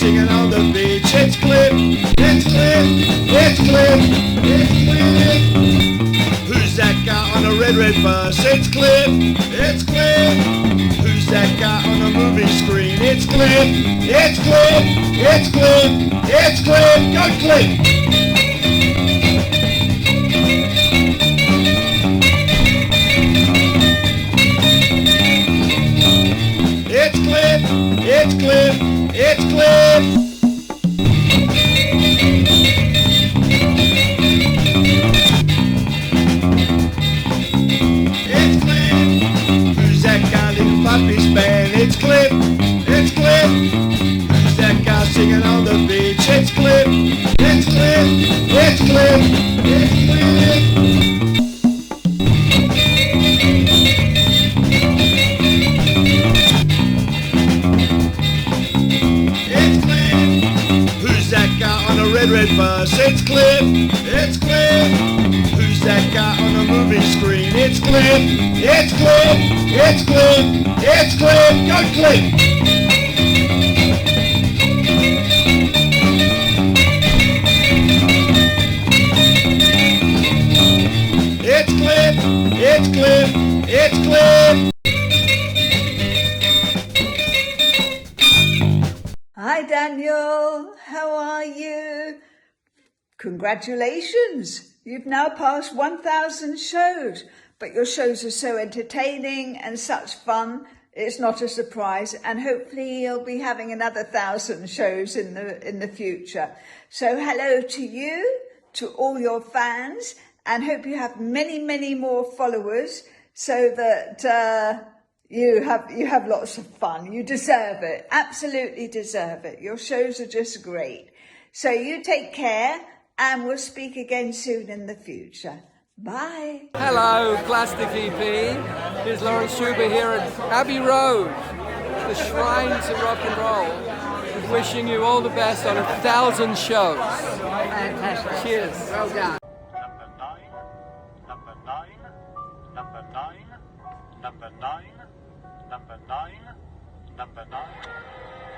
singing on the beach. It's Cliff, it's Cliff, it's Cliff, it's Cliff. Who's that guy on a red bus? It's Cliff, it's Cliff. Who's that guy on a movie screen? It's Cliff, it's Cliff, it's Cliff, it's Cliff. Go Cliff. It's Cliff, it's Cliff, it's Cliff. It's Cliff. Who's that guy leading Puppy's band? It's Cliff, it's Cliff. Who's that guy singing on the beach? It's Cliff, it's Cliff, it's Cliff, it's Cliff. Red bus, it's Cliff, it's Cliff. Who's that guy on the movie screen? It's Cliff, it's Cliff, it's Cliff, it's Cliff. Go Cliff. It's Cliff, it's Cliff, it's Cliff. Hi Daniel, how are you? Congratulations, you've now passed 1,000 shows, but your shows are so entertaining and such fun, it's not a surprise, and hopefully you'll be having another 1,000 shows in the future. So hello to you, to all your fans, and hope you have many, many more followers so that you have lots of fun. You deserve it. Absolutely deserve it. Your shows are just great. So you take care and we'll speak again soon in the future. Bye. Hello, Plastic EP. Here's Lawrence Schubert here at Abbey Road, the shrine to rock and roll. Wishing you all the best on 1,000 shows. Fantastic. Cheers. Well done. Number nine, number nine, number nine, number nine, number nine,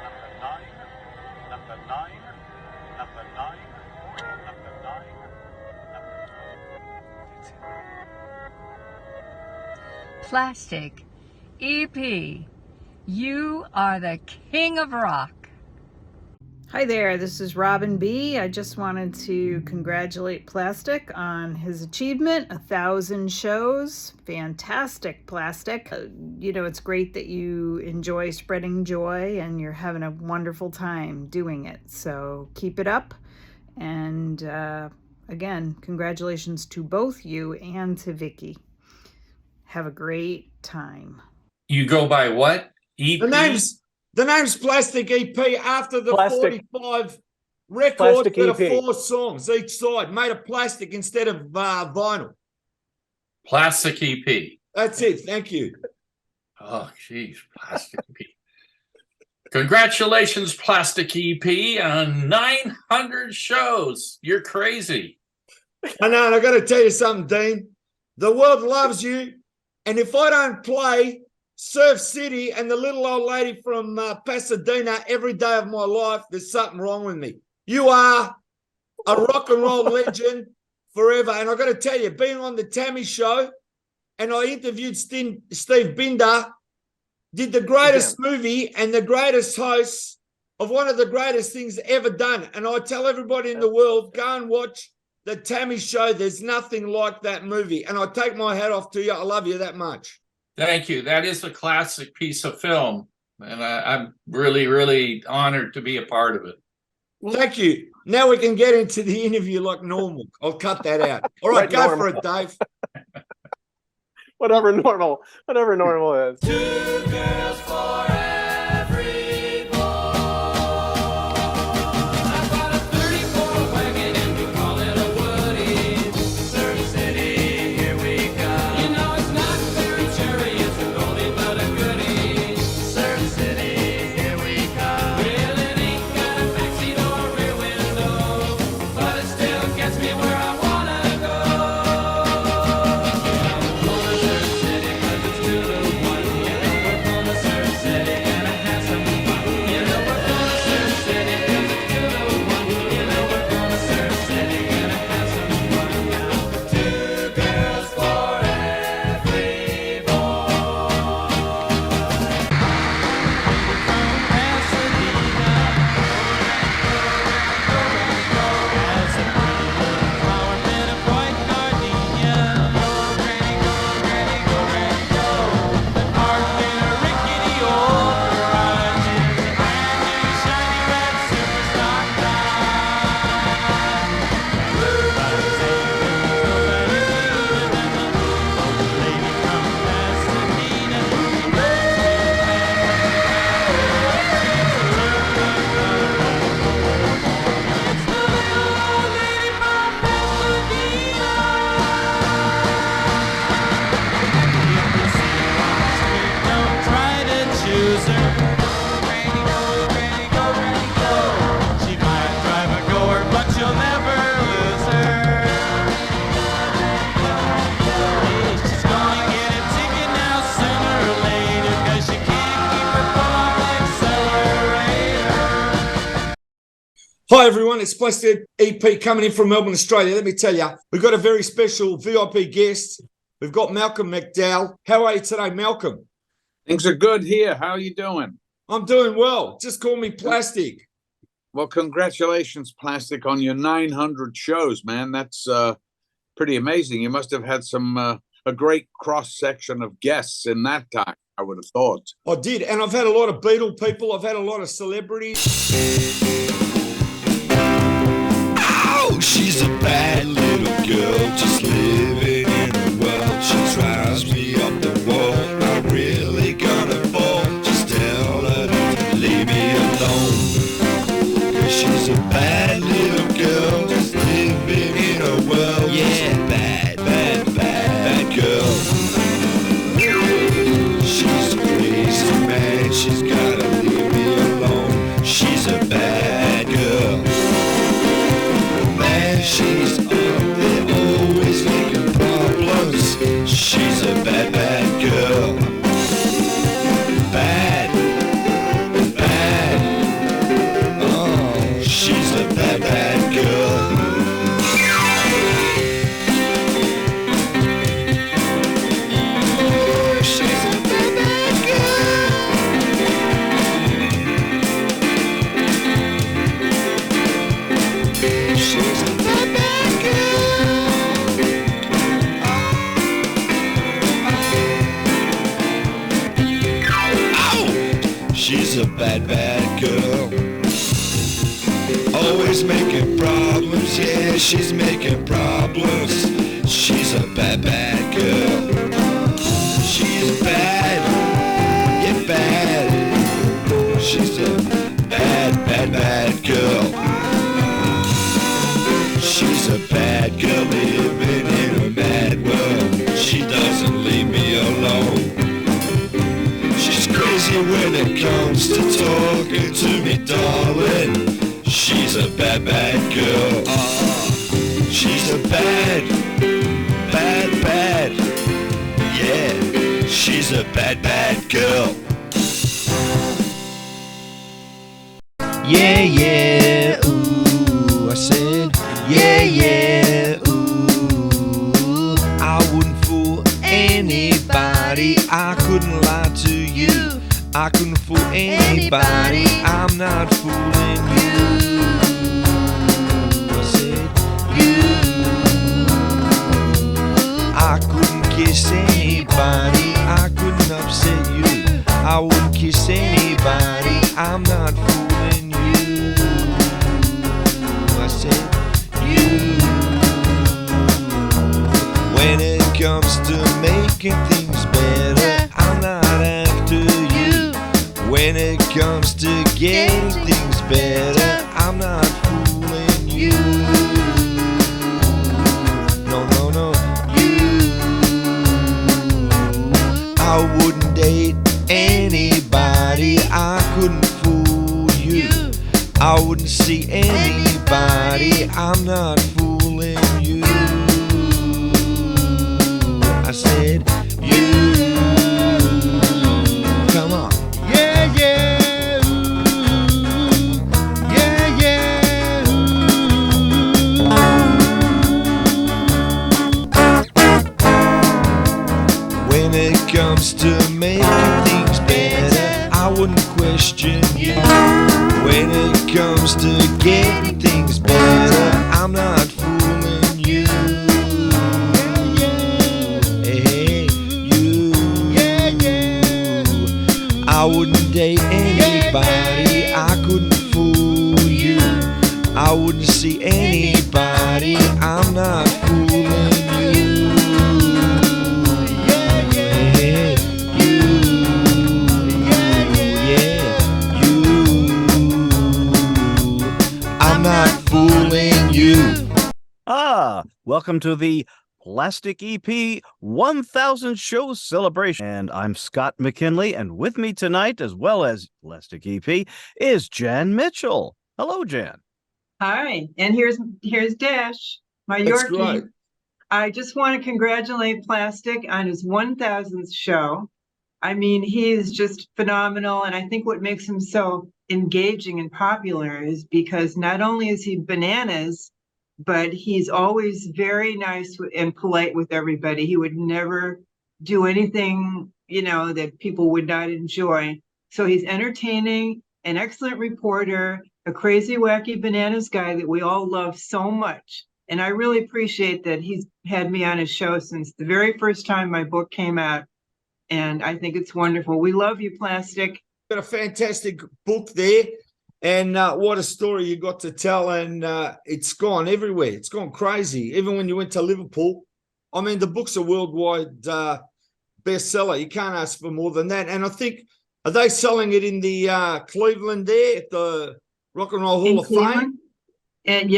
number nine, number nine, number nine, number nine, Plastic EP. You are the king of rock. Hi there, this is Robin B. I just wanted to congratulate Plastic on his achievement, 1,000 shows. Fantastic, Plastic. It's great that you enjoy spreading joy and you're having a wonderful time doing it. So keep it up. And again, congratulations to both you and to Vicky. Have a great time. You go by what? EP? The name's Plastic EP after the Plastic. 45 records Plastic that are EP. 4 songs each side, made of plastic instead of vinyl. Plastic EP. That's it. Thank you. Oh, geez, Plastic EP. Congratulations, Plastic EP, on 900 shows. You're crazy. I know, and I got to tell you something, Dean. The world loves you, and if I don't play Surf City and the little old lady from Pasadena every day of my life, there's something wrong with me. You are a rock and roll legend forever. And I got to tell you, being on the Tammy show, and I interviewed Steve Binder, did the greatest movie and the greatest host of one of the greatest things ever done. And I tell everybody in the world, go and watch the Tammy show. There's nothing like that movie. And I take my hat off to you. I love you that much. Thank you. That is a classic piece of film. And I'm really, really honored to be a part of it. Well, thank you. Now we can get into the interview like normal. I'll cut that out. All right, go for it, Dave. Whatever normal is. Two girls for every boy. I've got a 34 wagon and we call it a Woody. Surf City, here we come. You know it's not very cherry, it's a goldie but a goodie. Surf City, here we come. Well, it ain't got a backseat or a rear window, but it still gets me where I wanna go. I'm going to Surf City 'cause it's 2 to 1. Yeah, we're going to Surf City. Hi everyone, it's Plastic EP coming in from Melbourne, Australia. Let me tell you, we've got a very special VIP guest. We've got Malcolm McDowell. How are you today, Malcolm? Things are good here. How are you doing? I'm doing well. Just call me Plastic. Well, congratulations, Plastic, on your 900 shows, man. That's pretty amazing. You must have had a great cross section of guests in that time, I would have thought. I did, and I've had a lot of Beatle people. I've had a lot of celebrities. Oh, she's a bad little girl, just living in a world. She drives me up the wall. I really gonna fall. Just tell her to leave me alone. 'Cause she's a bad little girl, just living in a world. Yeah, bad, bad, bad, bad girl. She's crazy, man. She's gotta leave me alone. She's a bad girl. She's up there always making problems. She's a bad, bad girl. Bad, bad. Oh, she's a bad, bad girl. She's a bad, bad girl. She's a She's a bad, bad girl. Always making problems, yeah, she's making problems. She's a bad, bad girl. She's bad, yeah, bad. She's a bad, bad, bad girl. She's a bad girl living in a mad world. She doesn't leave me alone. She's crazy when it comes to talking to me, darling. She's a bad, bad girl. She's a bad, bad, bad. Yeah, she's a bad, bad girl. Yeah, yeah, ooh, I said, yeah, yeah, ooh. I wouldn't fool anybody. I couldn't lie to you. I couldn't fool anybody. I'm not fooling you. I said, you. I couldn't kiss anybody. I couldn't upset you. I wouldn't kiss anybody. I'm not fooling you. I said, you. When it comes to making things better, I'm not after you. When it comes to getting things better, I'm not fooling you. No, no, no, you. I wouldn't date anybody. I couldn't fool you. I wouldn't see anybody. I'm not fooling you. I said, you. Come on. Yeah, yeah. Ooh. Yeah, yeah. Ooh. When it comes to making things better, I wouldn't question you. When it comes to getting things better, I'm not fooling you. Hey, you. I wouldn't date anybody. I couldn't fool you. I wouldn't see anybody. I'm not fooling you. Hey, you. Yeah, you. I'm not fooling you. Welcome to the Plastic EP 1000 show celebration. And I'm Scott McKinley, and with me tonight, as well as Plastic EP, is Jan Mitchell. Hello, Jan. Hi, and here's Dash, my That's Yorkie. great. I just want to congratulate Plastic on his 1000th show. I mean, he is just phenomenal, and I think what makes him so engaging and popular is because not only is he bananas, but he's always very nice and polite with everybody. He would never do anything, that people would not enjoy. So he's entertaining, an excellent reporter, a crazy, wacky bananas guy that we all love so much. And I really appreciate that he's had me on his show since the very first time my book came out. And I think it's wonderful. We love you, Plastic. Got a fantastic book there. And what a story you got to tell. And it's gone everywhere. It's gone crazy. Even when you went to Liverpool. I mean, the book's a worldwide bestseller. You can't ask for more than that. And I think, are they selling it in the Cleveland there at the Rock and Roll Hall of Fame? And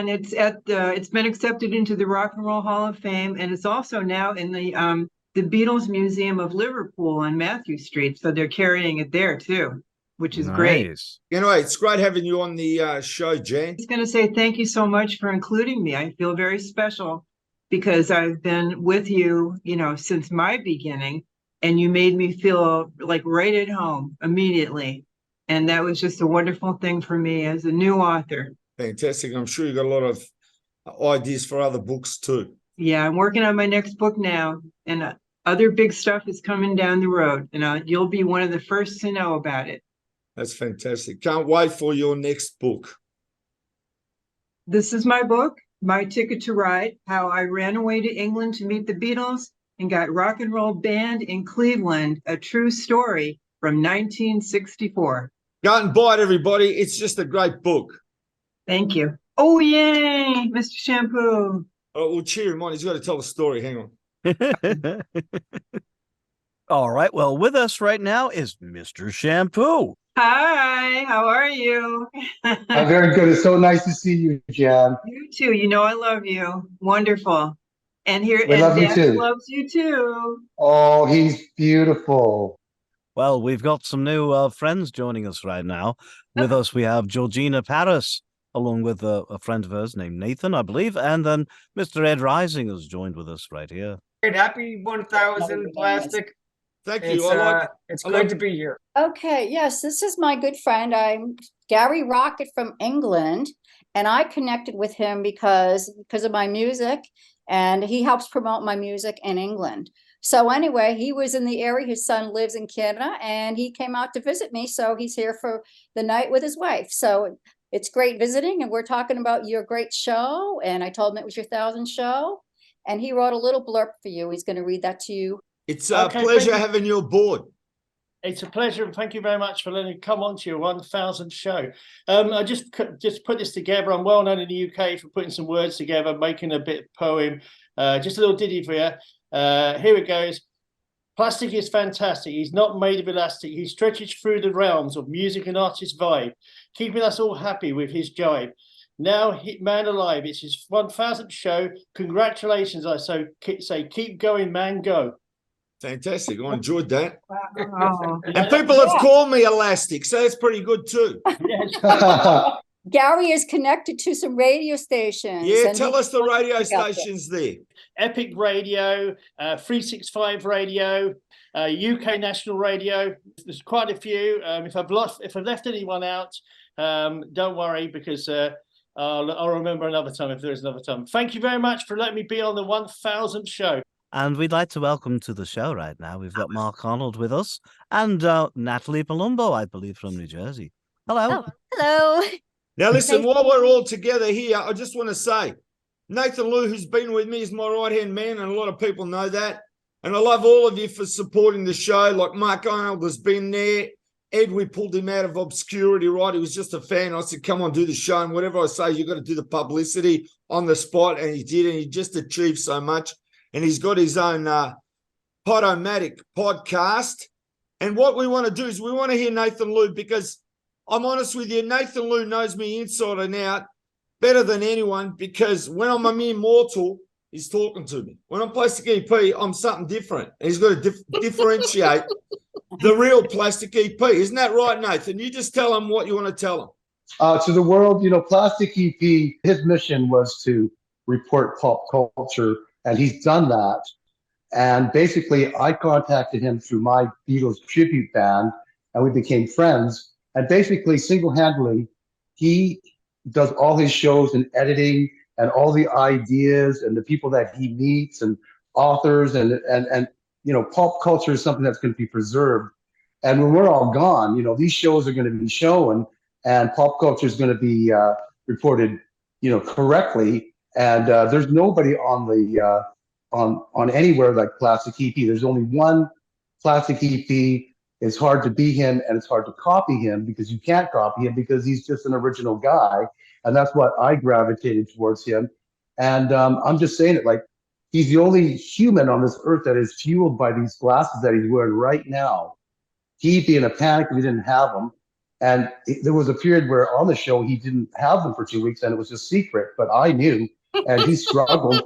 it's been accepted into the Rock and Roll Hall of Fame, and it's also now in the Beatles Museum of Liverpool on Matthew Street. So they're carrying it there too, which is great. Anyway, it's great having you on the show, Jan. I was going to say thank you so much for including me. I feel very special because I've been with you, since my beginning, and you made me feel like right at home immediately. And that was just a wonderful thing for me as a new author. Fantastic. I'm sure you got a lot of ideas for other books too. Yeah, I'm working on my next book now, and other big stuff is coming down the road, and you'll be one of the first to know about it. That's fantastic. Can't wait for your next book. This is my book, My Ticket to Ride, How I Ran Away to England to Meet the Beatles and Got Rock and Roll Banned in Cleveland, a true story from 1964. Go and buy it, everybody. It's just a great book. Thank you. Oh, yay, Mr. Shampoo. Oh, well, cheer him on. He's got to tell a story. Hang on. All right. Well, with us right now is Mr. Shampoo. Hi, how are you? I'm very good. It's so nice to see you, Jan. You too. I love you. Wonderful. And love you too. Loves you too. Oh, he's beautiful. Well, we've got some new friends joining us right now. With us, we have Georgina Paris, along with a friend of hers named Nathan, I believe. And then Mr. Ed Rising has joined with us right here. Happy 1000 Plastic. Thank you. It's great to be here. Okay, yes, this is my good friend. I'm Gary Rocket from England, and I connected with him because of my music, and he helps promote my music in England. So anyway, he was in the area. His son lives in Canada, and he came out to visit me. So he's here for the night with his wife. So it's great visiting, and we're talking about your great show. And I told him it was your 1000th show, and he wrote a little blurb for you. He's going to read that to you. It's a pleasure having you aboard. It's a pleasure, and thank you very much for letting me come on to your 1000th show. I just put this together. I'm well known in the UK for putting some words together, making a bit of poem. Just a little ditty for you. Here it goes. Plastic is fantastic. He's not made of elastic. He stretches through the realms of music and artist vibe, keeping us all happy with his jive. Now, man alive, it's his 1000th show. Congratulations, I say keep going, man, go. Fantastic. I enjoyed that. Wow. And people have called me elastic, so that's pretty good too. Gary is connected to some radio stations. Yeah, tell us the radio stations there. Epic Radio, 365 Radio, UK National Radio. There's quite a few. If I've left anyone out, don't worry, because I'll remember another time if there is another time. Thank you very much for letting me be on the 1000th show. And we'd like to welcome to the show right now. We've got Mark Arnold with us and Natalie Palumbo, I believe, from New Jersey. Hello. Oh, hello. Now, listen, while we're all together here, I just want to say, Nathan Lou, who's been with me, is my right-hand man, and a lot of people know that. And I love all of you for supporting the show. Like Mark Arnold has been there. Ed, we pulled him out of obscurity, right? He was just a fan. I said, come on, do the show. And whatever I say, you've got to do the publicity on the spot. And he did, and he just achieved so much. And he's got his own Podomatic podcast. And what we want to do is we want to hear Nathan Lou, because I'm honest with you, Nathan Lou knows me inside and out better than anyone, because when I'm a mere mortal, he's talking to me. When I'm Plastic EP, I'm something different. And he's got to differentiate the real Plastic EP. Isn't that right, Nathan? You just tell him what you want to tell him. To the world, Plastic EP, his mission was to report pop culture, and he's done that. And basically, I contacted him through my Beatles tribute band, and we became friends. And basically, single-handedly, he does all his shows and editing and all the ideas and the people that he meets and authors and pulp culture is something that's going to be preserved. And when we're all gone, these shows are going to be shown and pulp culture is going to be reported, correctly. And there's nobody on the on anywhere like Plastic EP. There's only one Plastic EP. It's hard to be him and it's hard to copy him because you can't copy him because he's just an original guy. And that's what I gravitated towards him. And I'm just saying it like he's the only human on this earth that is fueled by these glasses that he's wearing right now. He'd be in a panic if he didn't have them. And there was a period where on the show he didn't have them for 2 weeks and it was a secret, but I knew. And he struggled.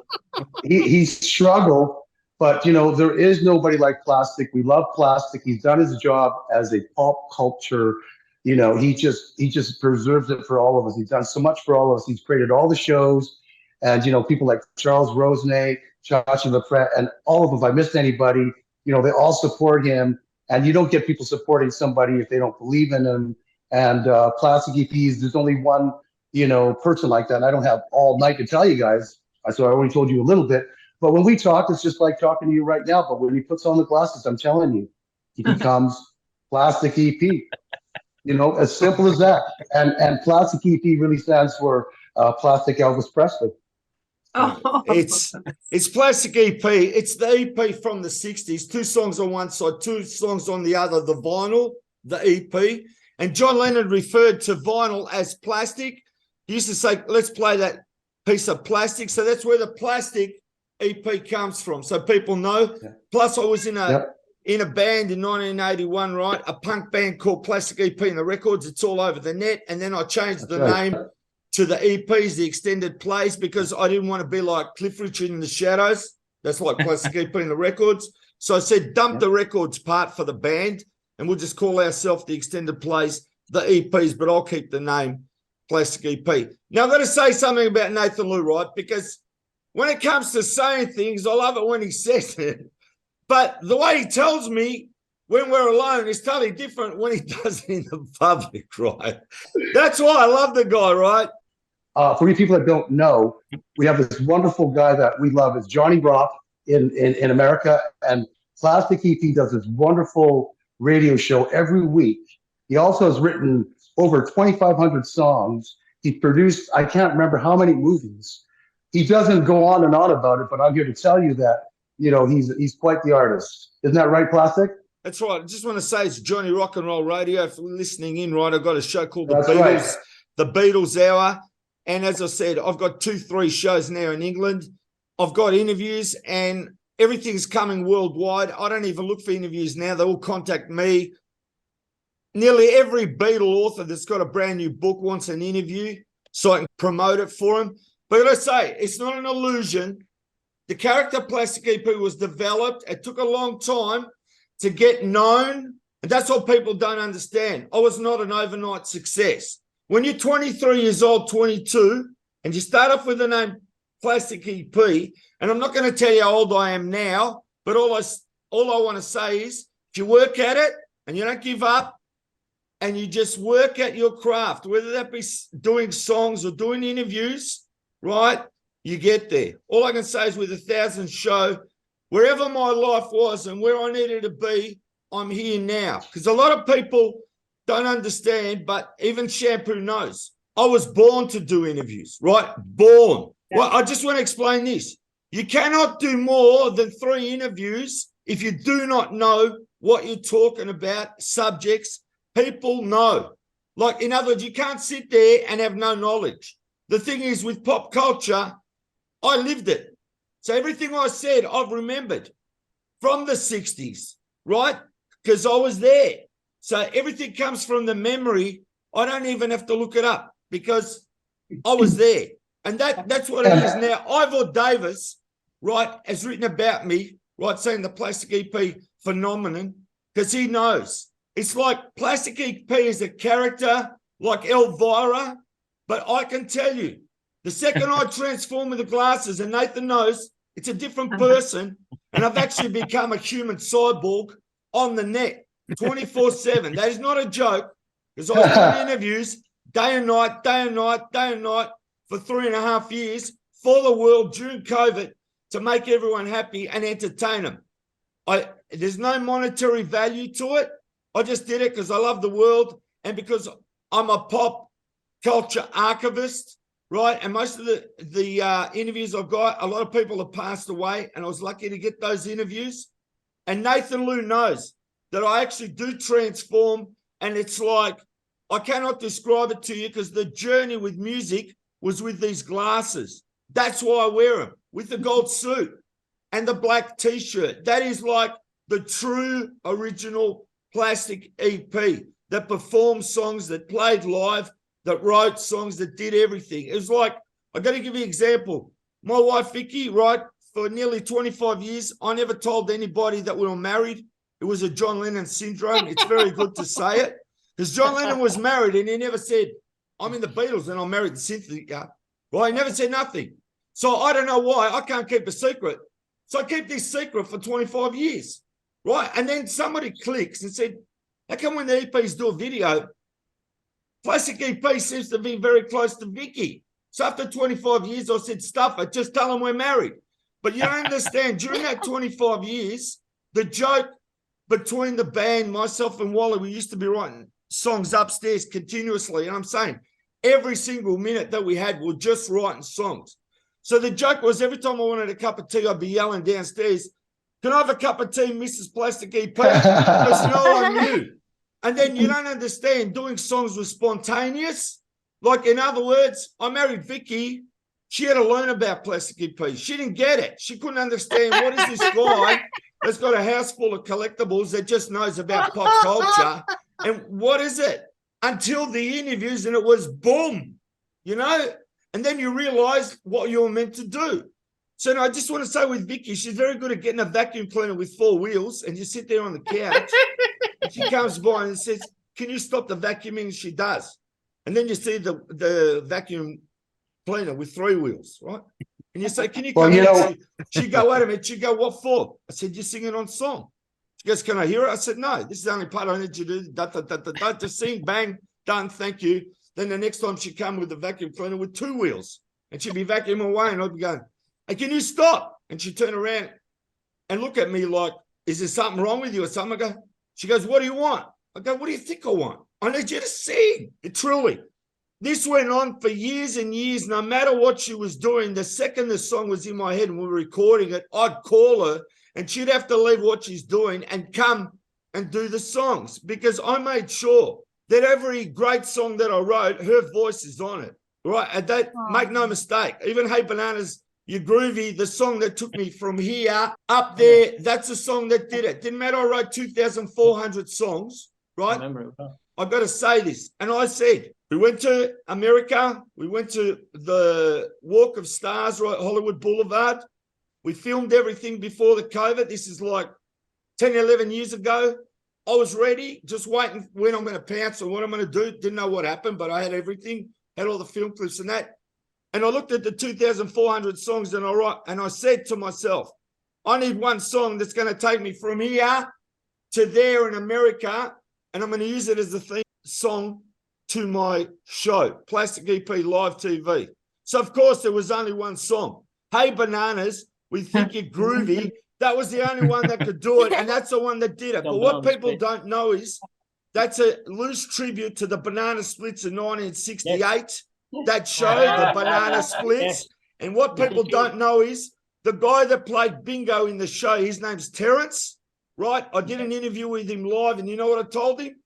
he struggled. But there is nobody like Plastic. We love Plastic. He's done his job as a pop culture. He just preserves it for all of us. He's done so much for all of us. He's created all the shows, and people like Charles Rosenet, Chachi LaFrette, and all of them. If I missed anybody, they all support him. And you don't get people supporting somebody if they don't believe in him. And Plastic EPs, there's only one person like that. And I don't have all night to tell you guys, so I only told you a little bit. But when we talk, it's just like talking to you right now. But when he puts on the glasses, I'm telling you, he becomes Plastic EP. As simple as that. And Plastic EP really stands for Plastic Elvis Presley. Oh. It's Plastic EP. It's the EP from the 60s. 2 songs on one side, 2 songs on the other. The vinyl, the EP. And John Lennon referred to vinyl as plastic. He used to say, let's play that piece of plastic. So that's where the Plastic EP comes from, so people know. Yeah. Plus, I was in a band in 1981, right? A punk band called Plastic EP, and the records, it's all over the net. And then I changed the name to the EPs, the extended plays, because I didn't want to be like Cliff Richard in the Shadows. That's like Plastic EP in the records. So I said, dump the records part for the band, and we'll just call ourselves the extended plays, the EPs, but I'll keep the name Plastic EP. Now, I've got to say something about Nathan Lou, right? Because when it comes to saying things, I love it when he says it. But the way he tells me when we're alone is totally different when he does it in the public, right? That's why I love the guy, right? For you people that don't know, we have this wonderful guy that we love. It's Johnny Rock in America. And Plastic EP does this wonderful radio show every week. He also has written over 2,500 songs. He produced, I can't remember how many movies. He doesn't go on and on about it, but I'm here to tell you that, he's quite the artist. Isn't that right, Plastic? That's right. I just want to say it's Johnny Rock and Roll Radio. If you're listening in, right, I've got a show called The Beatles Hour. And as I said, I've got 2-3 shows now in England. I've got interviews and everything's coming worldwide. I don't even look for interviews now. They all contact me. Nearly every Beatle author that's got a brand new book wants an interview so I can promote it for them. But I say, it's not an illusion. The character Plastic EP was developed. It took a long time to get known. And that's what people don't understand. I was not an overnight success. When you're 23 years old, 22, and you start off with the name Plastic EP, and I'm not going to tell you how old I am now, but all I want to say is if you work at it and you don't give up and you just work at your craft, whether that be doing songs or doing interviews, right, you get there. All I can say is with 1,000 show, wherever my life was and where I needed to be, I'm here now. Because a lot of people don't understand, but even Shampoo knows. I was born to do interviews, right? Born. Yeah. Well, I just want to explain this. You cannot do more than 3 interviews if you do not know what you're talking about, subjects. People know. Like, in other words, you can't sit there and have no knowledge. The thing is, with pop culture, I lived it. So everything I said, I've remembered from the 60s, right? Because I was there. So everything comes from the memory. I don't even have to look it up because I was there. And that's what it is now. Ivor Davis, right, has written about me, right, saying the Plastic EP phenomenon, because he knows. It's like Plastic EP is a character like Elvira, but I can tell you, the second I transform with the glasses, and Nathan knows, it's a different person, and I've actually become a human cyborg on the net 24/7. That is not a joke, because I was doing interviews day and night, day and night, day and night for 3.5 years for the world during COVID to make everyone happy and entertain them. There's no monetary value to it. I just did it because I love the world and because I'm a pop culture archivist, right? And most of the interviews I've got, a lot of people have passed away, and I was lucky to get those interviews. And Nathan Liu knows that I actually do transform, and it's like, I cannot describe it to you because the journey with music was with these glasses. That's why I wear them, with the gold suit and the black T-shirt. That is like the true original Plastic EP that performed songs, that played live, that wrote songs, that did everything. It was like, I got to give you an example. My wife, Vicky, right, for nearly 25 years, I never told anybody that we were married. It was a John Lennon syndrome. It's very good to say it because John Lennon was married and he never said, I'm in the Beatles and I'm married to Cynthia. Well, he never said nothing. So I don't know why. I can't keep a secret. So I keep this secret for 25 years, right? And then somebody clicks and said, how come when the EPs do a video, Plastic EP seems to be very close to Vicky? So after 25 years, I said, stuff it, just tell them we're married. But you don't understand, during that 25 years, the joke between the band, myself and Wally, we used to be writing songs upstairs continuously. And I'm saying every single minute that we had, we're just writing songs. So the joke was every time I wanted a cup of tea, I'd be yelling downstairs, can I have a cup of tea, Mrs. Plastic EP? Because no one knew. And then you don't understand, doing songs was spontaneous. Like, in other words, I married Vicky. She had to learn about Plastic EP. She didn't get it. She couldn't understand, what is this guy that's got a house full of collectibles that just knows about pop culture? And what is it? Until the interviews, and it was boom, you know? And then you realize what you're meant to do. So I just want to say with Vicky, she's very good at getting a vacuum cleaner with 4 wheels, and you sit there on the couch, and she comes by and says, can you stop the vacuuming? And she does. And then you see the vacuum cleaner with 3 wheels, right? And you say, can you come in? She go, wait a minute. She go, what for? I said, you're singing on song. She goes, can I hear it? I said, no, this is the only part I need you to do. Da, da, da, da, da, just sing, bang, done, thank you. Then the next time she'd come with the vacuum cleaner with 2 wheels, and she'd be vacuuming away, and I'd be going, hey, can you stop? And she'd turn around and look at me like, is there something wrong with you or something? I go, she goes, what do you want? I go, what do you think I want? I need you to sing. Truly. This went on for years and years. No matter what she was doing, the second the song was in my head and we were recording it, I'd call her and she'd have to leave what she's doing and come and do the songs, because I made sure that every great song that I wrote, her voice is on it, right? And that, make no mistake, even Hey Bananas, You're Groovy, the song that took me from here up there, that's the song that did it. Didn't matter I wrote 2,400 songs, right? I remember it. I got to say this. And I said, we went to America. We went to the Walk of Stars, right, Hollywood Boulevard. We filmed everything before the COVID. This is like 10, 11 years ago. I was ready, just waiting when I'm going to pounce or what I'm going to do. Didn't know what happened, but I had everything, had all the film clips and that. And I looked at the 2,400 songs and I said to myself, I need one song that's going to take me from here to there in America, and I'm going to use it as the theme song to my show, Plastic EP Live TV. So, of course, there was only one song. Hey Bananas, We Think You're Groovy. That was the only one that could do it, and that's the one that did it. But what people don't know is that's a loose tribute to the Banana Splits in 1968. That show, the Banana Splits. And what people don't know is the guy that played Bingo in the show, his name's Terrence, right? I did an interview with him live, and you know what I told him?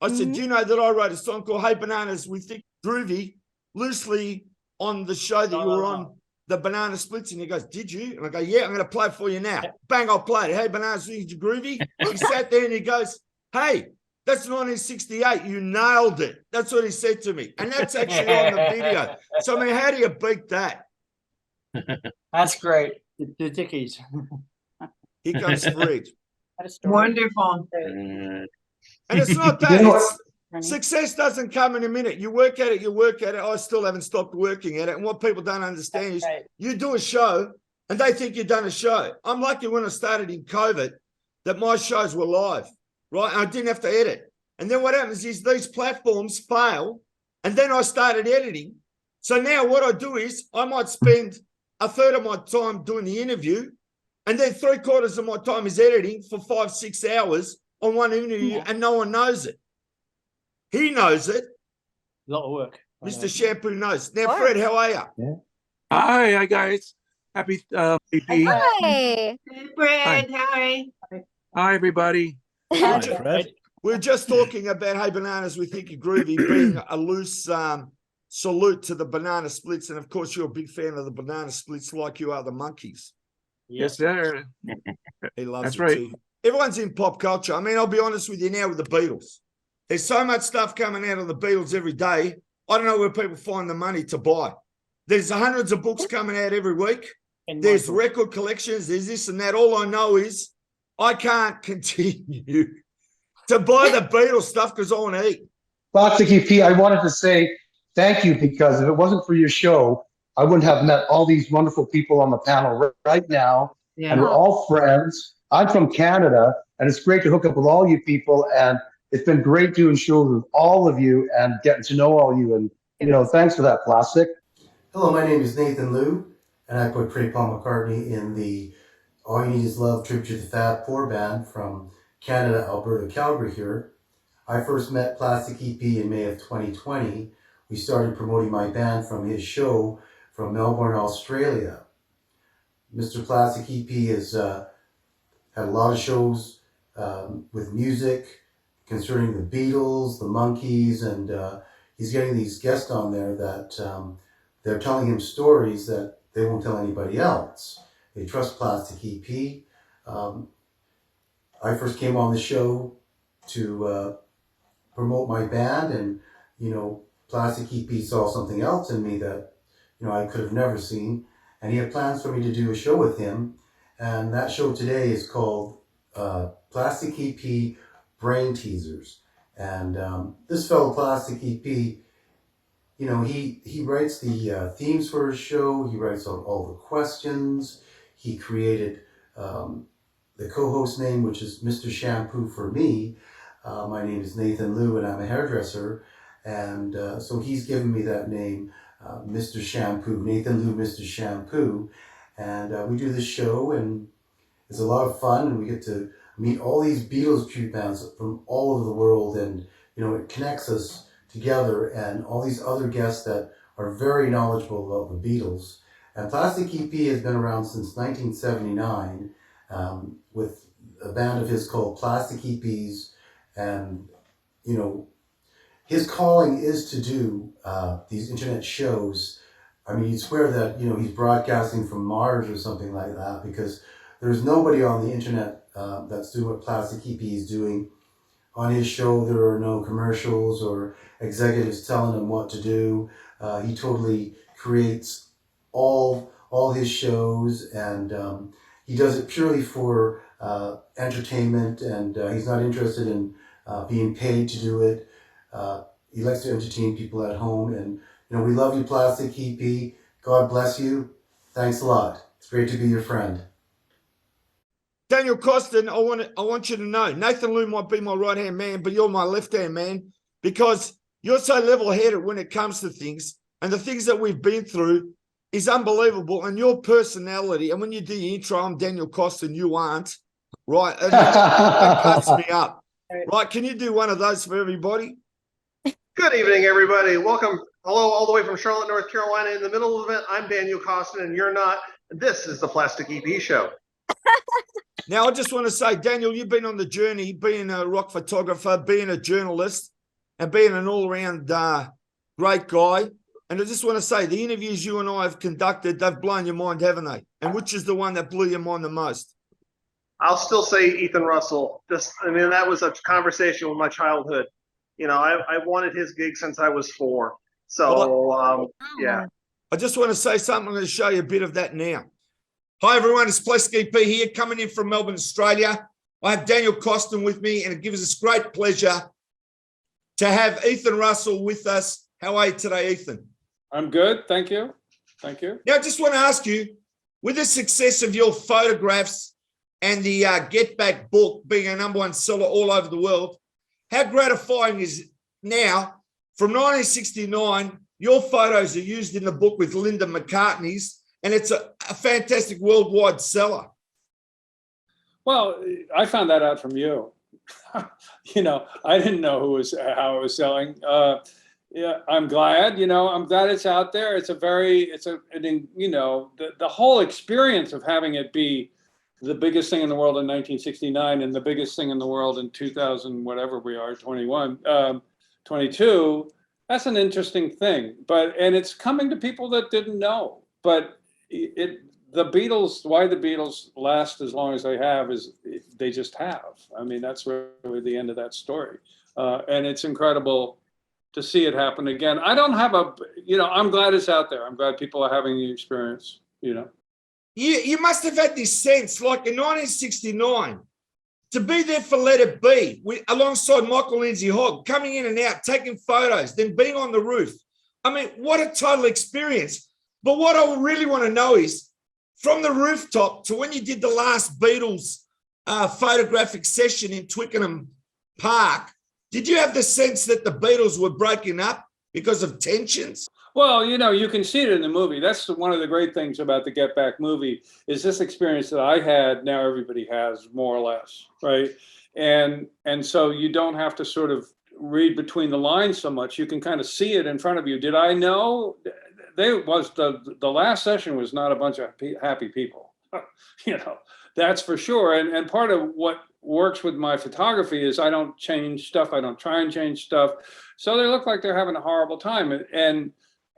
I said, do you know that I wrote a song called Hey Bananas, We Think Groovy, loosely on the show that you were on, the Banana Splits? And he goes, did you? And I go, yeah, I'm going to play it for you now. Bang, I'll play it. Hey Bananas, We Think You're Groovy. He sat there and he goes, hey, that's 1968. You nailed it. That's what he said to me. And that's actually on the video. So, I mean, how do you beat that? That's great. The Dickies. Here comes Fred. Wonderful. And it's not that. Success doesn't come in a minute. You work at it, you work at it. I still haven't stopped working at it. And what people don't understand is you do a show and they think you've done a show. I'm lucky when I started in COVID that my shows were live, right? And I didn't have to edit. And then what happens is these platforms fail, and then I started editing. So now what I do is I might spend a third of my time doing the interview, and then 3/4 of my time is editing for 5-6 hours on one interview, and no one knows it. He knows it. A lot of work. Mr. Shampoo knows. Now, Fred, how are you? Hi guys. Happy EP. Hi. Hey, Fred, hi. Hi everybody. Hi, Fred. We were just talking about Hey Bananas with Hickey Groovy being a loose salute to the Banana Splits. And of course, you're a big fan of the Banana Splits like you are the Monkeys. Yes, sir. He loves That's it right. too. Everyone's in pop culture. I mean, I'll be honest with you now with the Beatles. There's so much stuff coming out of the Beatles every day. I don't know where people find the money to buy. There's hundreds of books coming out every week. There's record collections. There's this and that. All I know is I can't continue to buy the Beatles stuff because I want to eat. Plastic EP, I wanted to say thank you, because if it wasn't for your show, I wouldn't have met all these wonderful people on the panel right now. Yeah. And we're all friends. I'm from Canada, and it's great to hook up with all you people. And it's been great doing shows with all of you and getting to know all you. And, thanks for that, Plastic. Hello, my name is Nathan Liu, and I put Craig Paul McCartney in the All You Need Is Love tribute to the Fab Four band from Canada, Alberta, Calgary here. I first met Plastic EP in May of 2020. We started promoting my band from his show from Melbourne, Australia. Mr. Plastic EP has had a lot of shows with music concerning the Beatles, the Monkees, and he's getting these guests on there that they're telling him stories that they won't tell anybody else. They trust Plastic EP. I first came on the show to promote my band, and Plastic EP saw something else in me that I could have never seen, and he had plans for me to do a show with him, and that show today is called Plastic EP Brain Teasers. And this fellow Plastic EP, he writes the themes for his show. He writes out all the questions. He created the co-host name, which is Mr. Shampoo for me. My name is Nathan Liu, and I'm a hairdresser. And so he's given me that name, Mr. Shampoo, Nathan Liu, Mr. Shampoo. And we do this show, and it's a lot of fun, and we get to meet all these Beatles tribute bands from all over the world, and it connects us together, and all these other guests that are very knowledgeable about the Beatles. And Plastic EP has been around since 1979 with a band of his called Plastic EPs, and his calling is to do these internet shows. I mean, you'd swear that he's broadcasting from Mars or something like that, because there's nobody on the internet that's doing what Plastic EP is doing. On his show, there are no commercials or executives telling him what to do. He totally creates all his shows, and he does it purely for entertainment, and he's not interested in being paid to do it. He likes to entertain people at home, and we love you, Plastic EP. God bless you. Thanks a lot. It's great to be your friend. Daniel Costin, I want you to know, Nathan Liu might be my right-hand man, but you're my left-hand man, because you're so level-headed when it comes to things, and the things that we've been through is unbelievable, and your personality, and when you do your intro, I'm Daniel Costin, you aren't, right? And that cuts me up. Right, can you do one of those for everybody? Good evening, everybody. Welcome. Hello, all the way from Charlotte, North Carolina. In the middle of the event, I'm Daniel Costin, and you're not. This is the Plastic EP Show. Now, I just want to say, Daniel, you've been on the journey, being a rock photographer, being a journalist, and being an all-around great guy. And I just want to say, the interviews you and I have conducted, they've blown your mind, haven't they? And which is the one that blew your mind the most? I'll still say Ethan Russell. That was a conversation with my childhood. I wanted his gig since I was 4. So, yeah. I just want to say something. I'm going to show you a bit of that now. Hi, everyone. It's Plastic EP here, coming in from Melbourne, Australia. I have Daniel Costin with me, and it gives us great pleasure to have Ethan Russell with us. How are you today, Ethan? I'm good. Thank you. Thank you. Now, I just want to ask you, with the success of your photographs and the Get Back book being a #1 seller all over the world, how gratifying is it now from 1969? Your photos are used in the book with Linda McCartney's, and it's a fantastic worldwide seller. Well, I found that out from you. You know, I didn't know how it was selling. Yeah, I'm glad. You know, I'm glad it's out there. You know, the whole experience of having it be the biggest thing in the world in 1969 and the biggest thing in the world in 2000, whatever we are, 22. That's an interesting thing. And it's coming to people that didn't know. But the Beatles, why the Beatles last as long as they have is they just have. I mean, that's really the end of that story. And it's incredible to see it happen again. I don't have I'm glad it's out there. I'm glad people are having the experience, you know. You must have had this sense, like in 1969, to be there for Let It Be, alongside Michael Lindsay Hogg, coming in and out, taking photos, then being on the roof. I mean, what a total experience. But what I really want to know is, from the rooftop to when you did the last Beatles photographic session in Twickenham Park, did you have the sense that the Beatles were breaking up because of tensions? Well, you know, you can see it in the movie. That's one of the great things about the Get Back movie is this experience that I had, now everybody has, more or less, right? And so you don't have to sort of read between the lines so much. You can kind of see it in front of you. Did I know? The last session was not a bunch of happy people, you know, that's for sure. And part of what works with my photography is I don't change stuff. I don't try and change stuff. So they look like they're having a horrible time.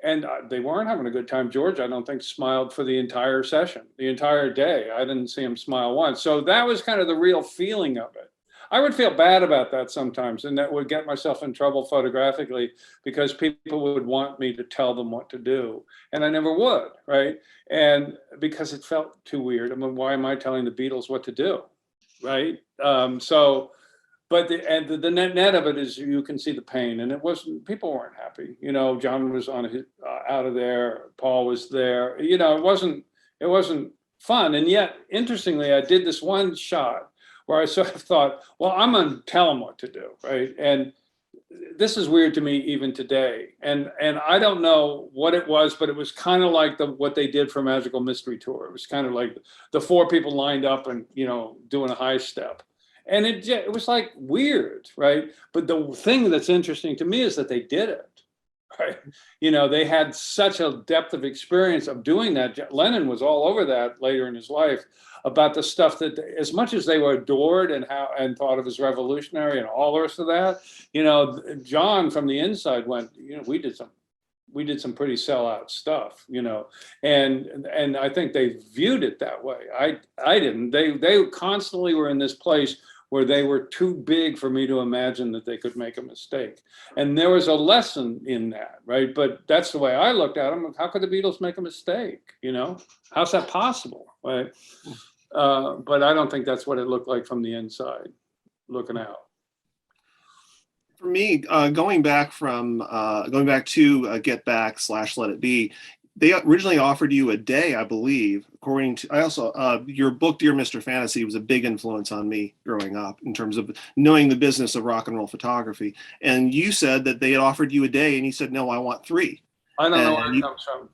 And they weren't having a good time. George, I don't think, smiled for the entire session, the entire day. I didn't see him smile once. So that was kind of the real feeling of it. I would feel bad about that sometimes, and that would get myself in trouble photographically because people would want me to tell them what to do, and I never would, right? And because it felt too weird. I mean, why am I telling the Beatles what to do, right? But the net of it is you can see the pain, and people weren't happy. You know, John was out of there, Paul was there. You know, it wasn't fun, and yet interestingly, I did this one shot where I sort of thought, well, I'm going to tell them what to do, right? And this is weird to me even today. And I don't know what it was, but it was kind of like what they did for Magical Mystery Tour. It was kind of like the four people lined up and, you know, doing a high step. And it was like weird, right? But the thing that's interesting to me is that they did it, right? You know, they had such a depth of experience of doing that. Lennon was all over that later in his life, about the stuff that, as much as they were adored and thought of as revolutionary and all the rest of that, you know, John from the inside went, you know, we did some pretty sellout stuff, you know, and I think they viewed it that way. I didn't. They constantly were in this place where they were too big for me to imagine that they could make a mistake. And there was a lesson in that, right? But that's the way I looked at them. How could the Beatles make a mistake? You know, how's that possible, right? But I don't think that's what it looked like from the inside, looking out. For me, going back to Get Back / Let It Be, they originally offered you a day, I believe. According to, your book, Dear Mr. Fantasy, was a big influence on me growing up in terms of knowing the business of rock and roll photography. And you said that they had offered you a day, and you said, no, I want 3. I don't know where it comes from.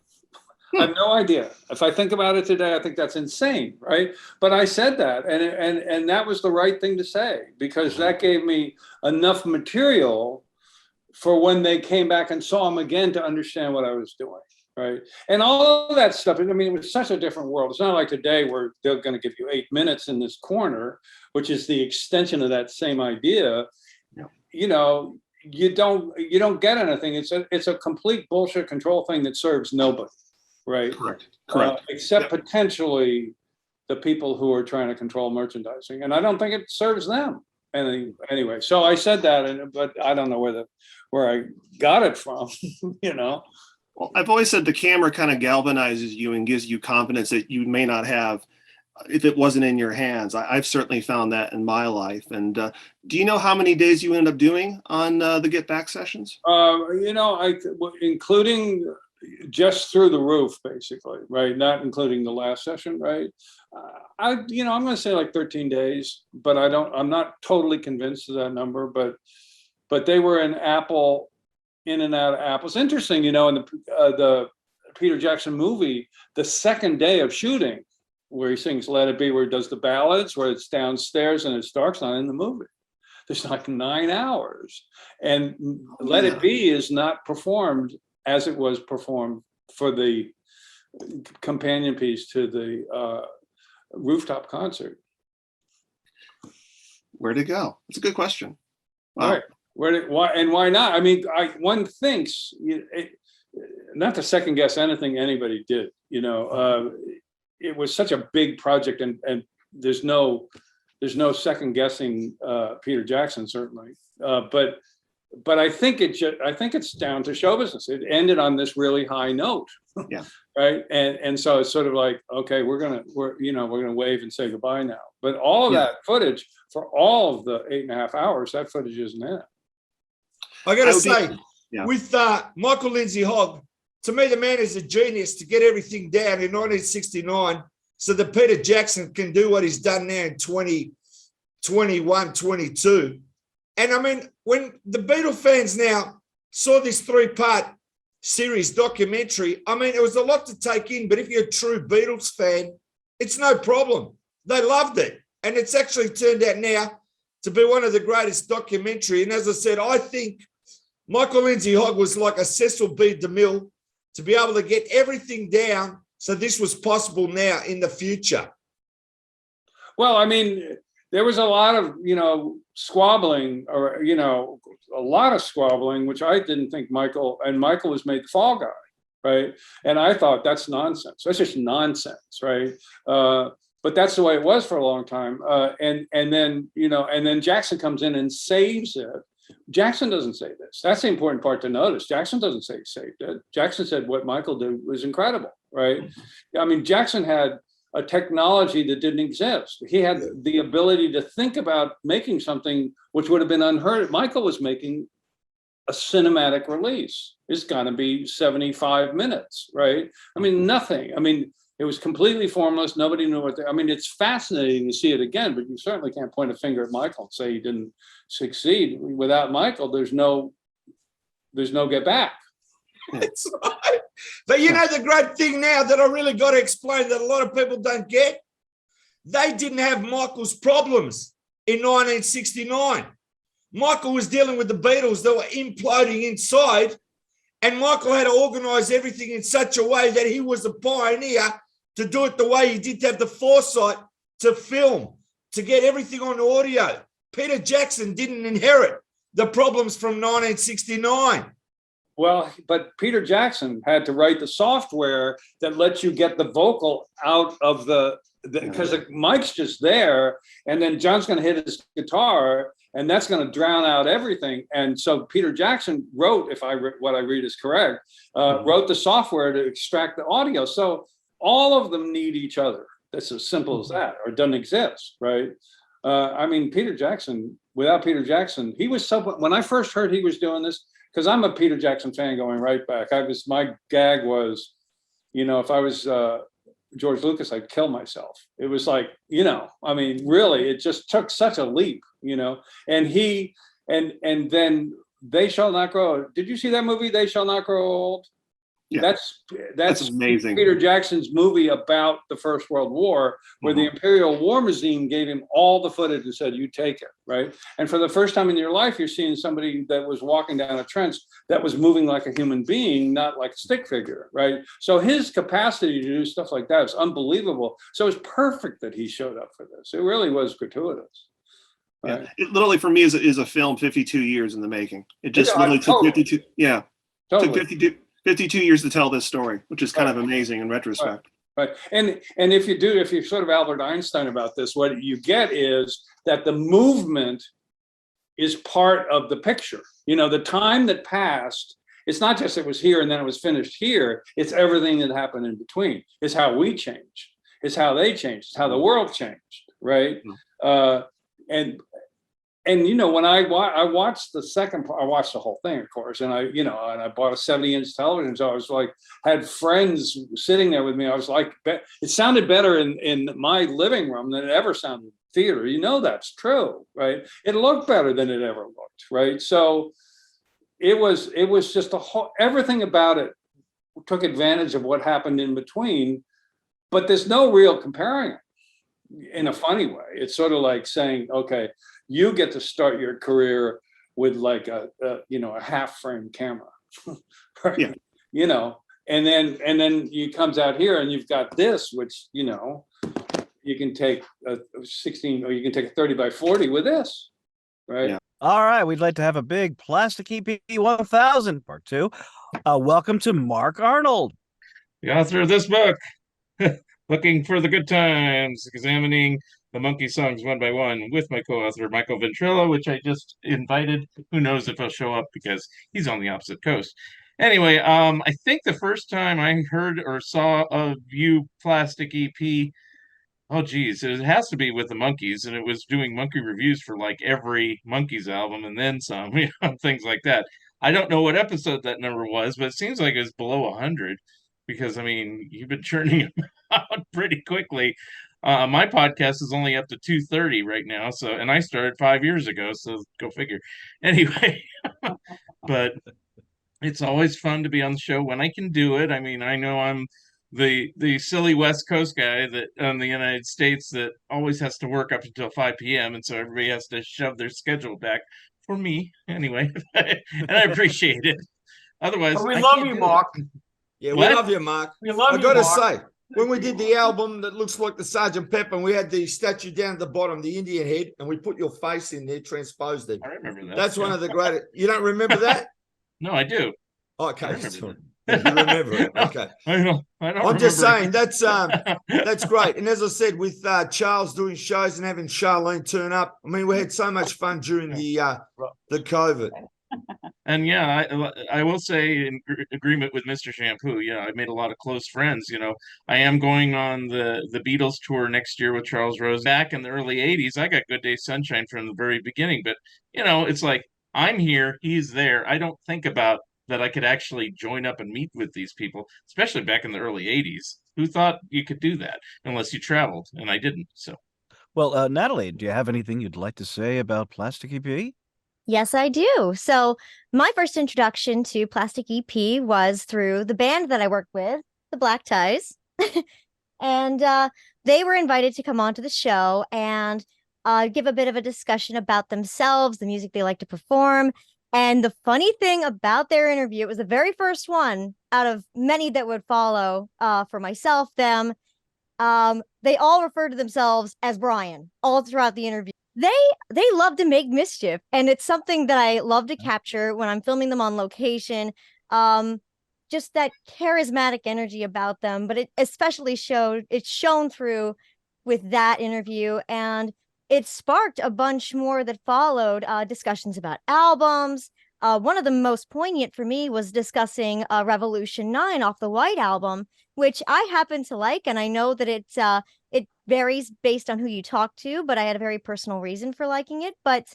I have no idea. If I think about it today, I think that's insane, right? But I said that, and that was the right thing to say, because that gave me enough material for when they came back and saw him again to understand what I was doing, right? And all of that stuff, I mean, it was such a different world. It's not like today where they're going to give you 8 minutes in this corner, which is the extension of that same idea. You know, you don't get anything. It's a complete bullshit control thing that serves nobody. Right. Correct. Except potentially the people who are trying to control merchandising, and I don't think it serves them. Anyway, so I said that, but I don't know where I got it from. You know. Well, I've always said the camera kind of galvanizes you and gives you confidence that you may not have if it wasn't in your hands. I've certainly found that in my life. And do you know how many days you end up doing on the Get Back sessions? You know, including just through the roof, basically, right? Not including the last session, right? I'm going to say like 13 days, but I'm not totally convinced of that number, but but they were in and out of Apple. It's interesting, in the Peter Jackson movie, the second day of shooting, where he sings Let It Be, where he does the ballads, where it's downstairs and it's dark, it's not in the movie. There's like 9 hours. And Let It Be is not performed as it was performed for the companion piece to the rooftop concert. Where'd it go? It's a good question. Wow. Right. Why not? I mean, one thinks, not to second guess anything anybody did, it was such a big project, and there's no second guessing Peter Jackson, certainly. But I think it's down to show business. It ended on this really high note. Yeah. Right. And so it's sort of like, okay, we're gonna wave and say goodbye now. But all of that footage for all of the 8.5 hours, that footage isn't in it. I got to say, with Michael Lindsay Hogg, to me, the man is a genius to get everything down in 1969 so that Peter Jackson can do what he's done now in 2021, 22. And I mean, when the Beatle fans now saw this 3-part series documentary, I mean, it was a lot to take in, but if you're a true Beatles fan, it's no problem. They loved it. And it's actually turned out now to be one of the greatest documentary. And as I said, I think Michael Lindsay Hogg was like a Cecil B. DeMille to be able to get everything down so this was possible now in the future. Well, I mean, there was a lot of, squabbling, or, a lot of squabbling, which I didn't think Michael was made the fall guy, right? And I thought that's nonsense. That's just nonsense, right? But that's the way it was for a long time. And then Jackson comes in and saves it. Jackson doesn't say this. That's the important part to notice. Jackson doesn't say he saved it. Jackson said what Michael did was incredible, right? I mean, Jackson had a technology that didn't exist. He had the ability to think about making something which would have been unheard of. Michael was making a cinematic release. It's gonna be 75 minutes, right? I mean, nothing. I mean, it was completely formless. Nobody knew what I mean, it's fascinating to see it again, but you certainly can't point a finger at Michael and say he didn't succeed. Without Michael, there's no get back. That's right. But the great thing now that I really got to explain that a lot of people don't get, they didn't have Michael's problems in 1969. Michael was dealing with the Beatles that were imploding inside, and Michael had to organize everything in such a way that he was a pioneer to do it the way he did, to have the foresight to film, to get everything on audio. Peter Jackson didn't inherit the problems from 1969. Well, but Peter Jackson had to write the software that lets you get the vocal out of because the mic's just there, and then John's going to hit his guitar, and that's going to drown out everything. And so Peter Jackson wrote, what I read is correct, wrote the software to extract the audio. So all of them need each other. That's as simple as that, or it doesn't exist, right? I mean, Peter Jackson, without Peter Jackson, he was when I first heard he was doing this, because I'm a Peter Jackson fan going right back. My gag was, if I was George Lucas, I'd kill myself. It was like, I mean, really, it just took such a leap, and and then They Shall Not Grow. Did you see that movie, They Shall Not Grow Old? Yeah. That's amazing. Peter Jackson's movie about the First World War, where the Imperial War Museum gave him all the footage and said, you take it, right? And for the first time in your life, you're seeing somebody that was walking down a trench that was moving like a human being, not like a stick figure, right? So his capacity to do stuff like that is unbelievable. So it's perfect that he showed up for this. It really was gratuitous. Right? Yeah. It literally, for me, is a film 52 years in the making. It just literally took 52. Yeah. Totally. Took 52 years to tell this story, which is kind of amazing in retrospect. Right. And if you're sort of Albert Einstein about this, what you get is that the movement is part of the picture. The time that passed, it's not just it was here and then it was finished here. It's everything that happened in between. It's how we changed. It's how they changed. It's how the world changed. Right. And when I watched the second part, I watched the whole thing, of course, and I bought a 70-inch television, so I was like, had friends sitting there with me. I was like, it sounded better in my living room than it ever sounded theater. You know that's true, right? It looked better than it ever looked, right? So it was just everything about it took advantage of what happened in between, but there's no real comparing it in a funny way. It's sort of like saying, okay, you get to start your career with like a half frame camera, right? Yeah. You know, and then you comes out here and you've got this, which, you know, you can take a 16 or you can take a 30 by 40 with this, right? Yeah. All right, we'd like to have a big Plastic EP 1000 Part 2. Welcome to Mark Arnold, the author of this book, Looking for the Good Times, examining the Monkey songs one by one with my co-author Michael Ventrella, which I just invited. Who knows if he'll show up because he's on the opposite coast. Anyway, I think the first time I heard or saw a View Plastic EP, oh geez, it has to be with the Monkees, and it was doing monkey reviews for like every Monkees album and then some, things like that. I don't know what episode that number was, but it seems like it was below 100 because I mean you've been churning them out pretty quickly. My podcast is only up to 230 right now, so and I started 5 years ago, so go figure. Anyway, but it's always fun to be on the show when I can do it. I mean, I know I'm the silly West Coast guy that in the United States that always has to work up until 5 p.m. and so everybody has to shove their schedule back for me anyway, and I appreciate it. Otherwise, But we I love can't you, do it. Mark. Yeah, What? we love you, Mark. We love I you, got to Mark. say, when we did the album that looks like the Sergeant Pepper, and we had the statue down at the bottom, the Indian head, and we put your face in there, transposed it. I remember that. That's one yeah. of the greatest. You don't remember that? No, I do. Okay, I remember sorry. that. You remember it. Okay. I don't I'm just remember. saying that's great. And as I said, with Charles doing shows and having Charlene turn up, I mean, we had so much fun during the COVID. And yeah, I will say in agreement with Mr. Shampoo, yeah, I made a lot of close friends. You know, I am going on the Beatles tour next year with Charles Rose. Back in the early 80s, I got Good Day Sunshine from the very beginning. But, you know, it's like I'm here, he's there. I don't think about that I could actually join up and meet with these people, especially back in the early 80s. Who thought you could do that unless you traveled? And I didn't. So, Well, Natalie, do you have anything you'd like to say about Plastic EP? Yes, I do. So my first introduction to Plastic EP was through the band that I worked with, the Black Ties. And they were invited to come onto the show and give a bit of a discussion about themselves, the music they like to perform. And the funny thing about their interview, it was the very first one out of many that would follow for myself, them. They all refer to themselves as Brian all throughout the interview. They love to make mischief, and it's something that I love to capture when I'm filming them on location. Just that charismatic energy about them, but it especially it's shown through with that interview, and it sparked a bunch more that followed, discussions about albums. One of the most poignant for me was discussing Revolution 9 off the White Album, which I happen to like, and I know that it varies based on who you talk to, but I had a very personal reason for liking it. But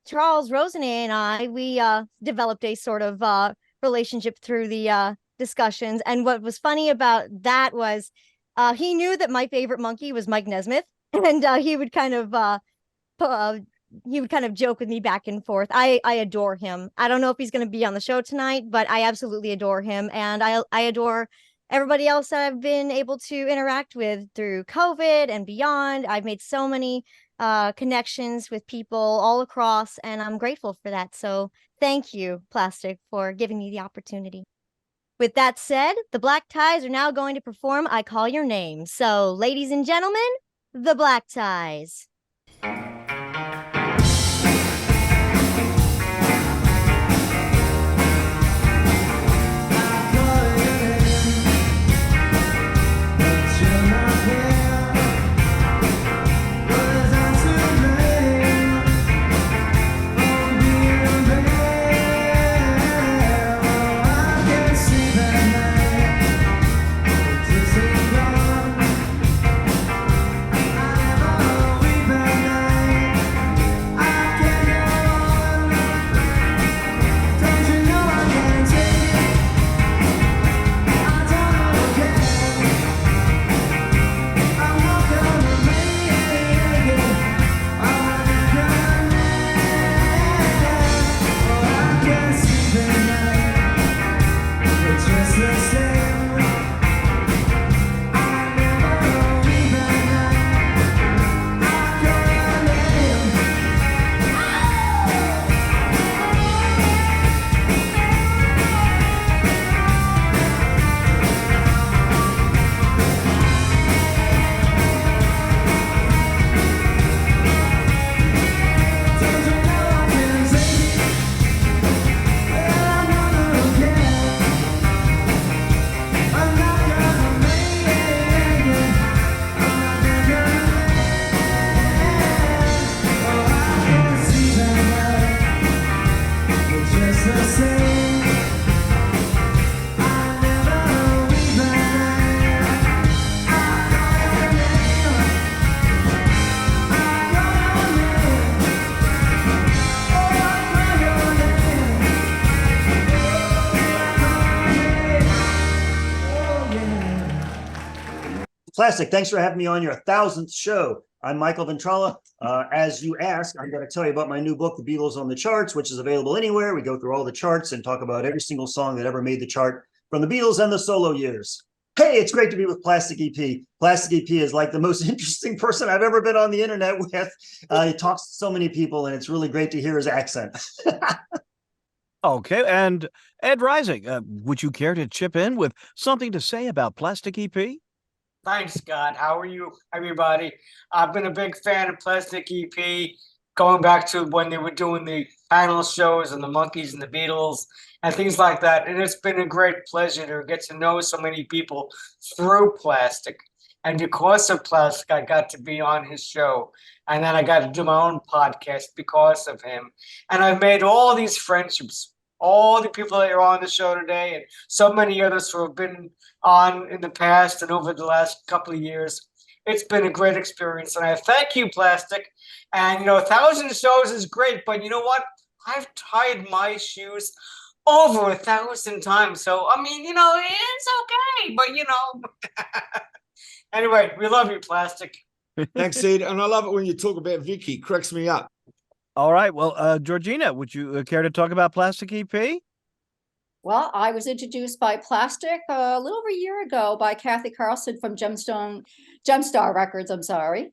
Charles Rosen and we developed a sort of relationship through the discussions. And what was funny about that was he knew that my favorite monkey was Mike Nesmith, and he would kind of joke with me back and forth. I adore him. I don't know if he's going to be on the show tonight, but I absolutely adore him. And I adore everybody else that I've been able to interact with through COVID and beyond. I've made so many connections with people all across, and I'm grateful for that. So thank you, Plastic, for giving me the opportunity. With that said, the Black Ties are now going to perform I Call Your Name. So, ladies and gentlemen, the Black Ties. We've Plastic, thanks for having me on your 1000th show. I'm Michael Ventrella. As you asked, I'm going to tell you about my new book, The Beatles on the Charts, which is available anywhere. We go through all the charts and talk about every single song that ever made the chart from the Beatles and the solo years. Hey, it's great to be with Plastic EP. Plastic EP is like the most interesting person I've ever been on the internet with. He talks to so many people, and it's really great to hear his accent. Okay, and Ed Rising, would you care to chip in with something to say about Plastic EP? Thanks, Scott. How are you, everybody? I've been a big fan of Plastic EP, going back to when they were doing the panel shows and the Monkees and the Beatles and things like that. And it's been a great pleasure to get to know so many people through Plastic. And because of Plastic, I got to be on his show. And then I got to do my own podcast because of him. And I've made all these friendships, all the people that are on the show today, and so many others who have been on in the past and over the last couple of years. It's been a great experience, and I thank you, Plastic. And 1,000 shows is great, but you know what? I've tied my shoes over 1,000 times, so I mean, it's okay. But anyway, we love you, Plastic. Thanks, Ed. And I love it when you talk about Vicky. Cracks me up. All right. Well, Georgina, would you care to talk about Plastic EP? Well, I was introduced by Plastic a little over a year ago by Kathy Carlson from Gemstar Records. I'm sorry.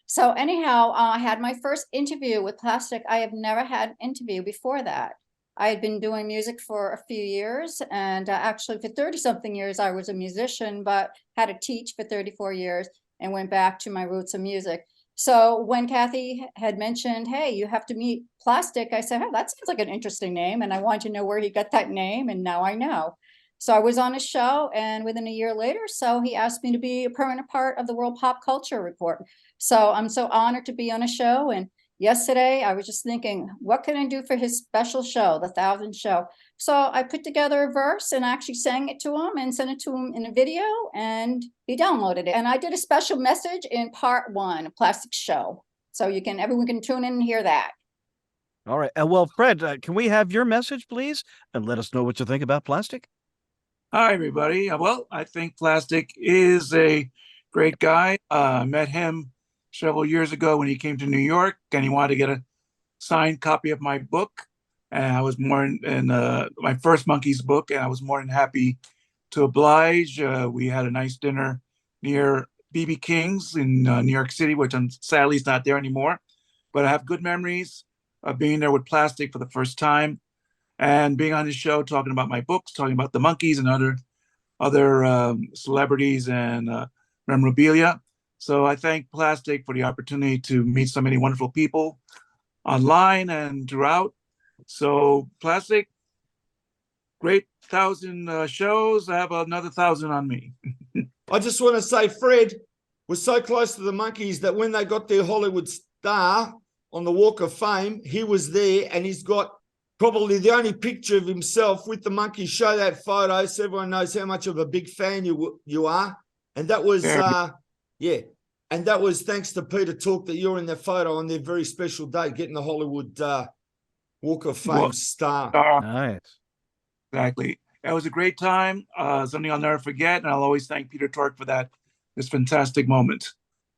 So anyhow, I had my first interview with Plastic. I have never had an interview before that. I had been doing music for a few years, and actually for 30-something years, I was a musician, but had to teach for 34 years and went back to my roots of music. So when Kathy had mentioned, hey, you have to meet Plastic, I said, oh, that sounds like an interesting name. And I wanted to know where he got that name. And now I know. So I was on his show, and within a year later, so he asked me to be a permanent part of the World Pop Culture Report. So I'm so honored to be on a show. And yesterday I was just thinking, what can I do for his special show, the 1000th show? So I put together a verse and actually sang it to him and sent it to him in a video, and he downloaded it. And I did a special message in part 1, a Plastic show. So everyone can tune in and hear that. All right. Well, Fred, can we have your message, please? And let us know what you think about Plastic. Hi, everybody. Well, I think Plastic is a great guy. Met him several years ago when he came to New York, and he wanted to get a signed copy of my book. And I was more in my first Monkees book, and I was more than happy to oblige. We had a nice dinner near BB King's in New York City, which sadly is not there anymore. But I have good memories of being there with Plastic for the first time and being on his show, talking about my books, talking about the Monkees and other celebrities and memorabilia. So I thank Plastic for the opportunity to meet so many wonderful people online and throughout. So Plastic, great 1,000 shows. I have another 1,000 on me. I just want to say Fred was so close to the Monkees that when they got their Hollywood star on the Walk of Fame, he was there, and he's got probably the only picture of himself with the Monkees. Show that photo so everyone knows how much of a big fan you are. And that was, and that was thanks to Peter Talk that you're in that photo on their very special day, getting the Hollywood Walk of Fame star. Nice. Exactly. It was a great time. Something I'll never forget, and I'll always thank Peter Tork for this fantastic moment.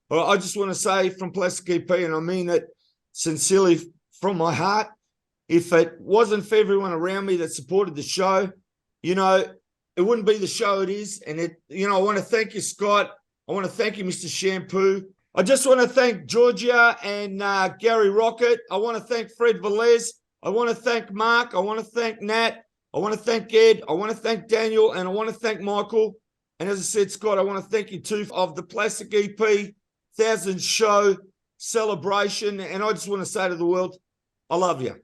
Well, I just want to say from Plastic EP, and I mean it sincerely from my heart, if it wasn't for everyone around me that supported the show, it wouldn't be the show it is. And I want to thank you, Scott. I want to thank you, Mr. Shampoo. I just want to thank Georgia and Gary Rocket. I want to thank Fred Velez. I want to thank Mark. I want to thank Nat. I want to thank Ed. I want to thank Daniel. And I want to thank Michael. And as I said, Scott, I want to thank you too of the Plastic EP 1000 show celebration. And I just want to say to the world, I love you.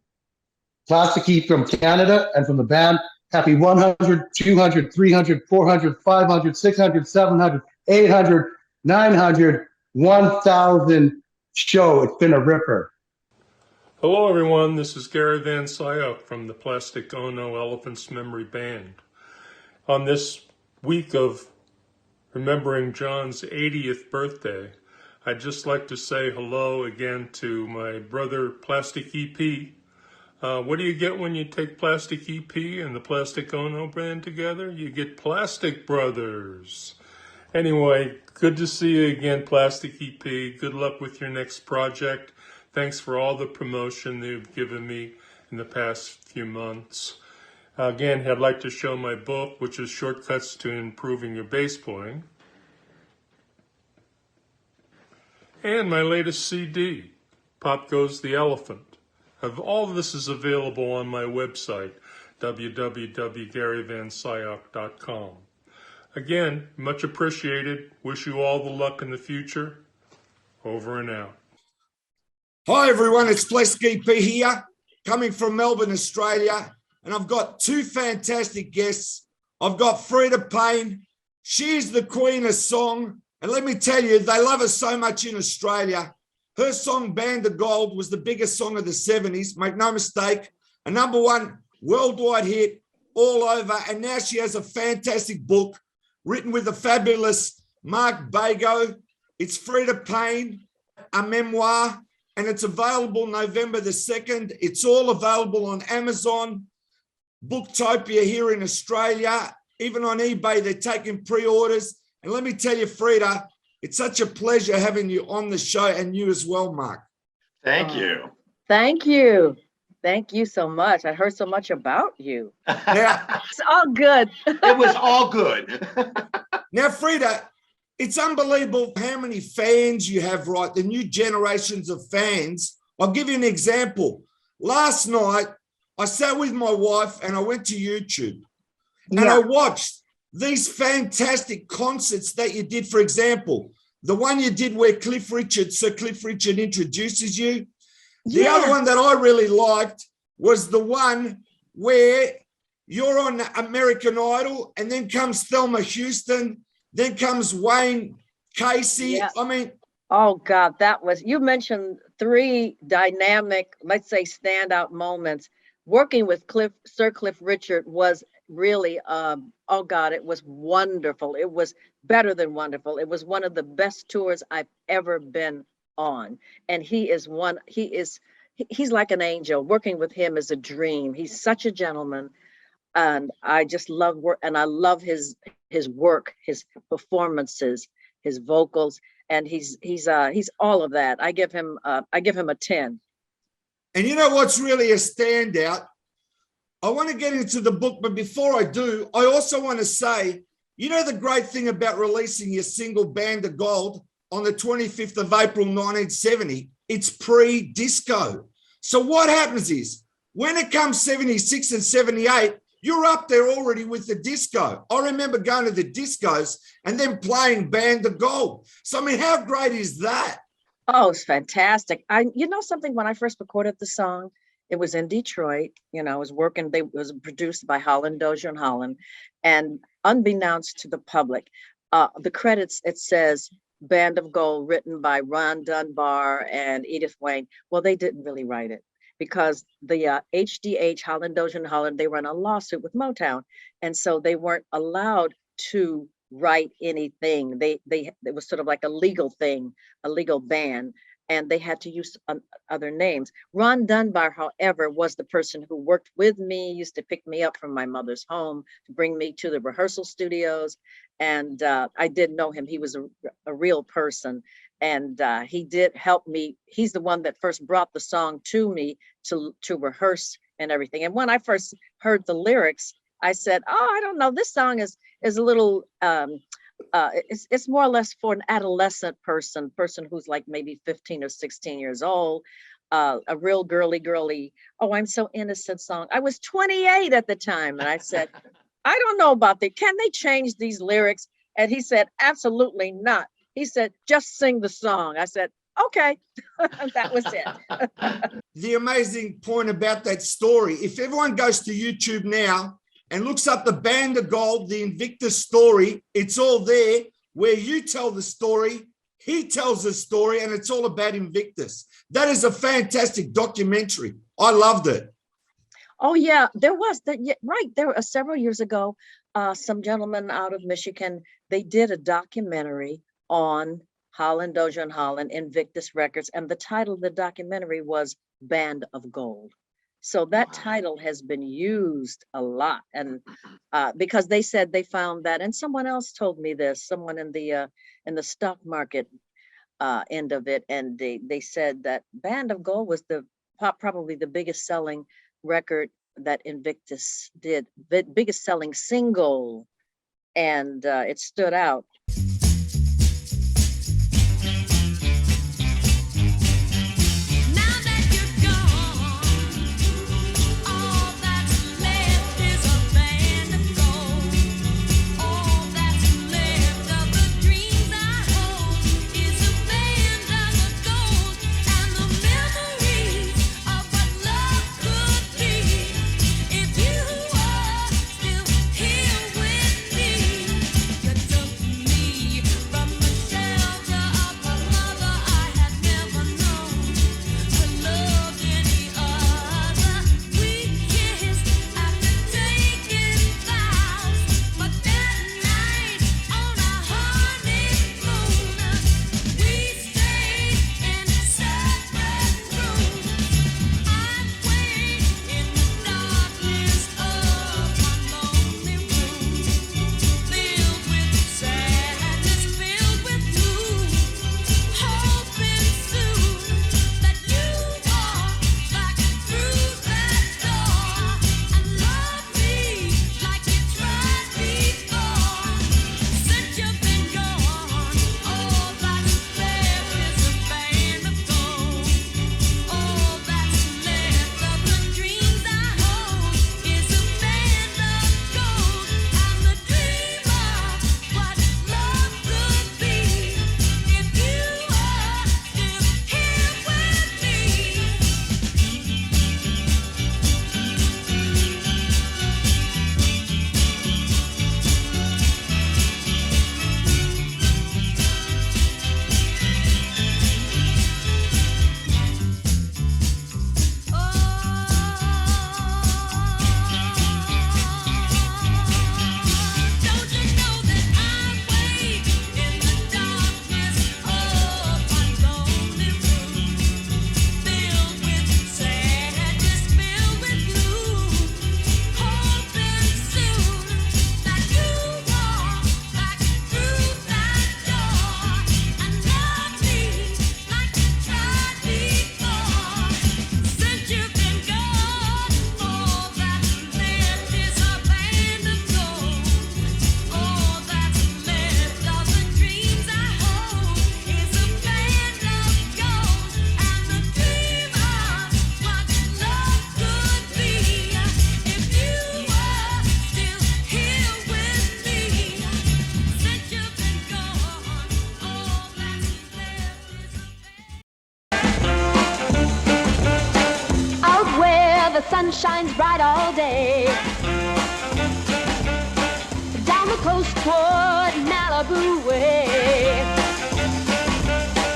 Plastic EP from Canada and from the band, happy 100, 200, 300, 400, 500, 600, 700, 800, 900, 1,000 show. It's been a ripper. Hello, everyone. This is Gary Van Syok from the Plastic Ono Elephants Memory Band. On this week of remembering John's 80th birthday, I'd just like to say hello again to my brother Plastic EP. What do you get when you take Plastic EP and the Plastic Ono band together? You get Plastic Brothers. Anyway, Good to see you again, Plastic EP. Good luck with your next project. Thanks for all the promotion you've given me in the past few months. Again, I'd like to show my book, which is Shortcuts to Improving Your Bass Playing, and my latest CD, Pop Goes the Elephant. All of this is available on my website, www.garyvansyock.com. Again, much appreciated. Wish you all the luck in the future. Over and out. Hi everyone, it's Plastic EP here, coming from Melbourne, Australia, and I've got two fantastic guests. I've got Freda Payne. She's the queen of song, and let me tell you, they love her so much in Australia. Her song Band of Gold was the biggest song of the 70s, make no mistake, a #1 worldwide hit all over, and now she has a fantastic book written with the fabulous Mark Bago. It's Freda Payne, a memoir, and it's available November the 2nd. It's all available on Amazon, Booktopia here in Australia, even on eBay, they're taking pre-orders. And let me tell you, Freda, it's such a pleasure having you on the show, and you as well, Mark. Thank you. Thank you. Thank you so much. I heard so much about you. Now, It's all good. It was all good. now, Freda, it's unbelievable how many fans you have, right? The new generations of fans. I'll give you an example. Last night, I sat with my wife and I went to YouTube and I watched these fantastic concerts that you did. For example, the one you did where Sir Cliff Richard introduces you. The other one that I really liked was the one where you're on American Idol and then comes Thelma Houston, then comes Wayne Casey. Yeah. I mean, Oh God, you mentioned 3 dynamic, let's say standout moments. Working with Sir Cliff Richard was really, oh God, it was wonderful. It was better than wonderful. It was one of the best tours I've ever been on. And he's like an angel. Working with him is a dream. He's such a gentleman. And I just love work, and I love his work, his performances, his vocals, and he's all of that. I give him a 10. and you know what's really a standout? I want to get into the book, but before I do, I also want to say, you know, the great thing about releasing your single Band of Gold on the 25th of April, 1970, it's pre-disco. So what happens is, when it comes 76 and 78, you're up there already with the disco. I remember going to the discos and then playing Band of Gold. So, I mean, how great is that? Oh, it's fantastic. You know something, when I first recorded the song, it was in Detroit, you know, I was working, it was produced by Holland Dozier and Holland. And unbeknownst to the public, the credits, it says Band of Gold written by Ron Dunbar and Edith Wayne. Well, they didn't really write it because the HDH, Holland Dozier and Holland, they were in a lawsuit with Motown. And so they weren't allowed to write anything. It was sort of like a legal thing, a legal ban, and they had to use other names. Ron Dunbar, however, was the person who worked with me, used to pick me up from my mother's home to bring me to the rehearsal studios. And I did know him. He was a real person, and he did help me. He's the one that first brought the song to me to rehearse and everything. And when I first heard the lyrics, I said, oh, I don't know, this song is a little, it's more or less for an adolescent person who's like maybe 15 or 16 years old, a real girly, oh, I'm so innocent song. I was 28 at the time. And I said, I don't know about that. Can they change these lyrics? And he said, absolutely not. He said, just sing the song. I said, okay. That was it. The amazing point about that story, if everyone goes to YouTube now and looks up the Band of Gold, the Invictus story, it's all there where you tell the story, he tells the story, and it's all about Invictus. That is a fantastic documentary. I loved it. Oh yeah, there was that. Yeah, right. There were several years ago, some gentlemen out of Michigan, they did a documentary on Holland Dozier and Holland, Invictus Records, and the title of the documentary was Band of Gold. So that title has been used a lot, and because they said they found that, and someone else told me this, someone in the stock market end of it, and they said that Band of Gold was probably the biggest selling record that Invictus did, the biggest selling single, and it stood out. The sun shines bright all day. Down the coast toward Malibu way.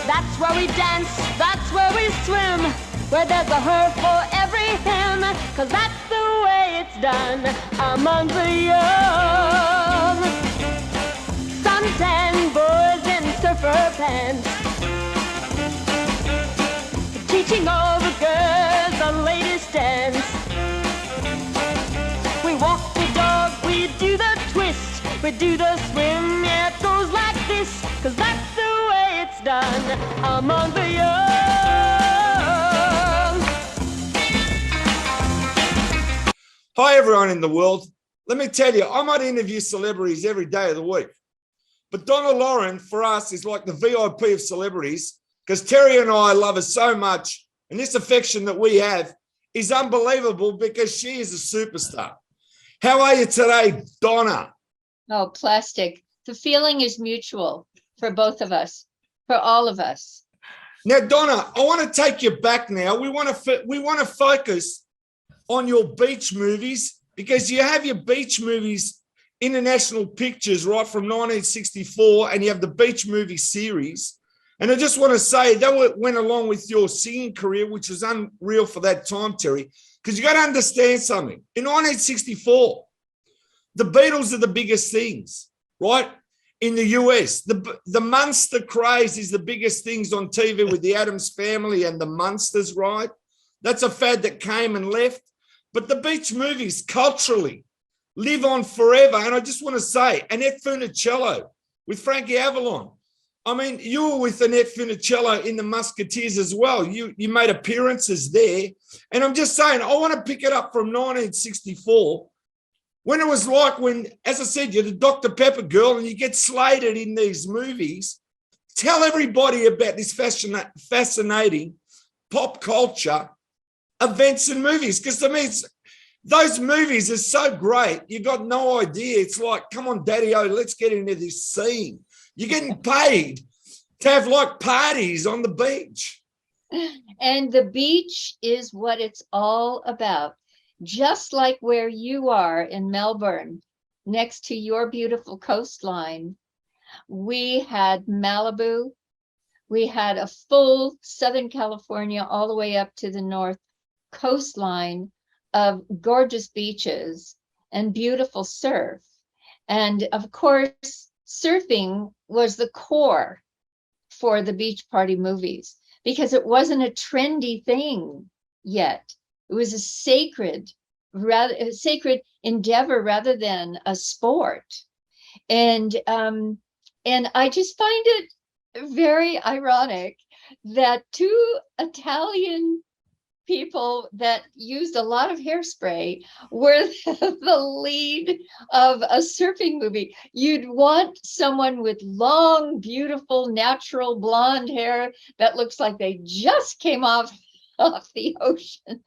That's where we dance, that's where we swim, where there's a her for every him, 'cause that's the way it's done among the young. Suntan boys in surfer pants, teaching all the girls the latest dance. We walk the dog, we do the twist, we do the swim, yeah, it goes like this, 'cause that's the way it's done among the young. Hi, everyone in the world. Let me tell you, I might interview celebrities every day of the week, but Donna Lauren, for us, is like the VIP of celebrities, because Terry and I love her so much, and this affection that we have is unbelievable because she is a superstar. How are you today, Donna? Oh, Plastic. The feeling is mutual for both of us, for all of us. Now, Donna, I want to take you back now. We want to focus on your beach movies, because you have your beach movies, international pictures, right from 1964, and you have the beach movie series. And I just want to say that went along with your singing career, which was unreal for that time, Terry, because you got to understand something. In 1964, the Beatles are the biggest things, right? In the US, the Munster craze is the biggest things on TV with the Addams Family and the Munsters, right? That's a fad that came and left. But the beach movies culturally live on forever. And I just want to say, Annette Funicello with Frankie Avalon. I mean, you were with Annette Funicello in the Musketeers as well. You made appearances there. And I'm just saying, I want to pick it up from 1964, when it was like when, as I said, you're the Dr. Pepper girl and you get slated in these movies. Tell everybody about this fascinating pop culture events and movies, because to me, those movies are so great. You got no idea. It's like, come on, Daddy-O, let's get into this scene. You're getting paid to have like parties on the beach. And the beach is what it's all about. Just like where you are in Melbourne, next to your beautiful coastline, we had Malibu. We had a full Southern California all the way up to the north coastline of gorgeous beaches and beautiful surf. And of course, surfing was the core for the beach party movies because it wasn't a trendy thing yet. It was a sacred endeavor rather than a sport. And I just find it very ironic that two Italian people that used a lot of hairspray were the lead of a surfing movie. You'd want someone with long, beautiful, natural blonde hair that looks like they just came off the ocean.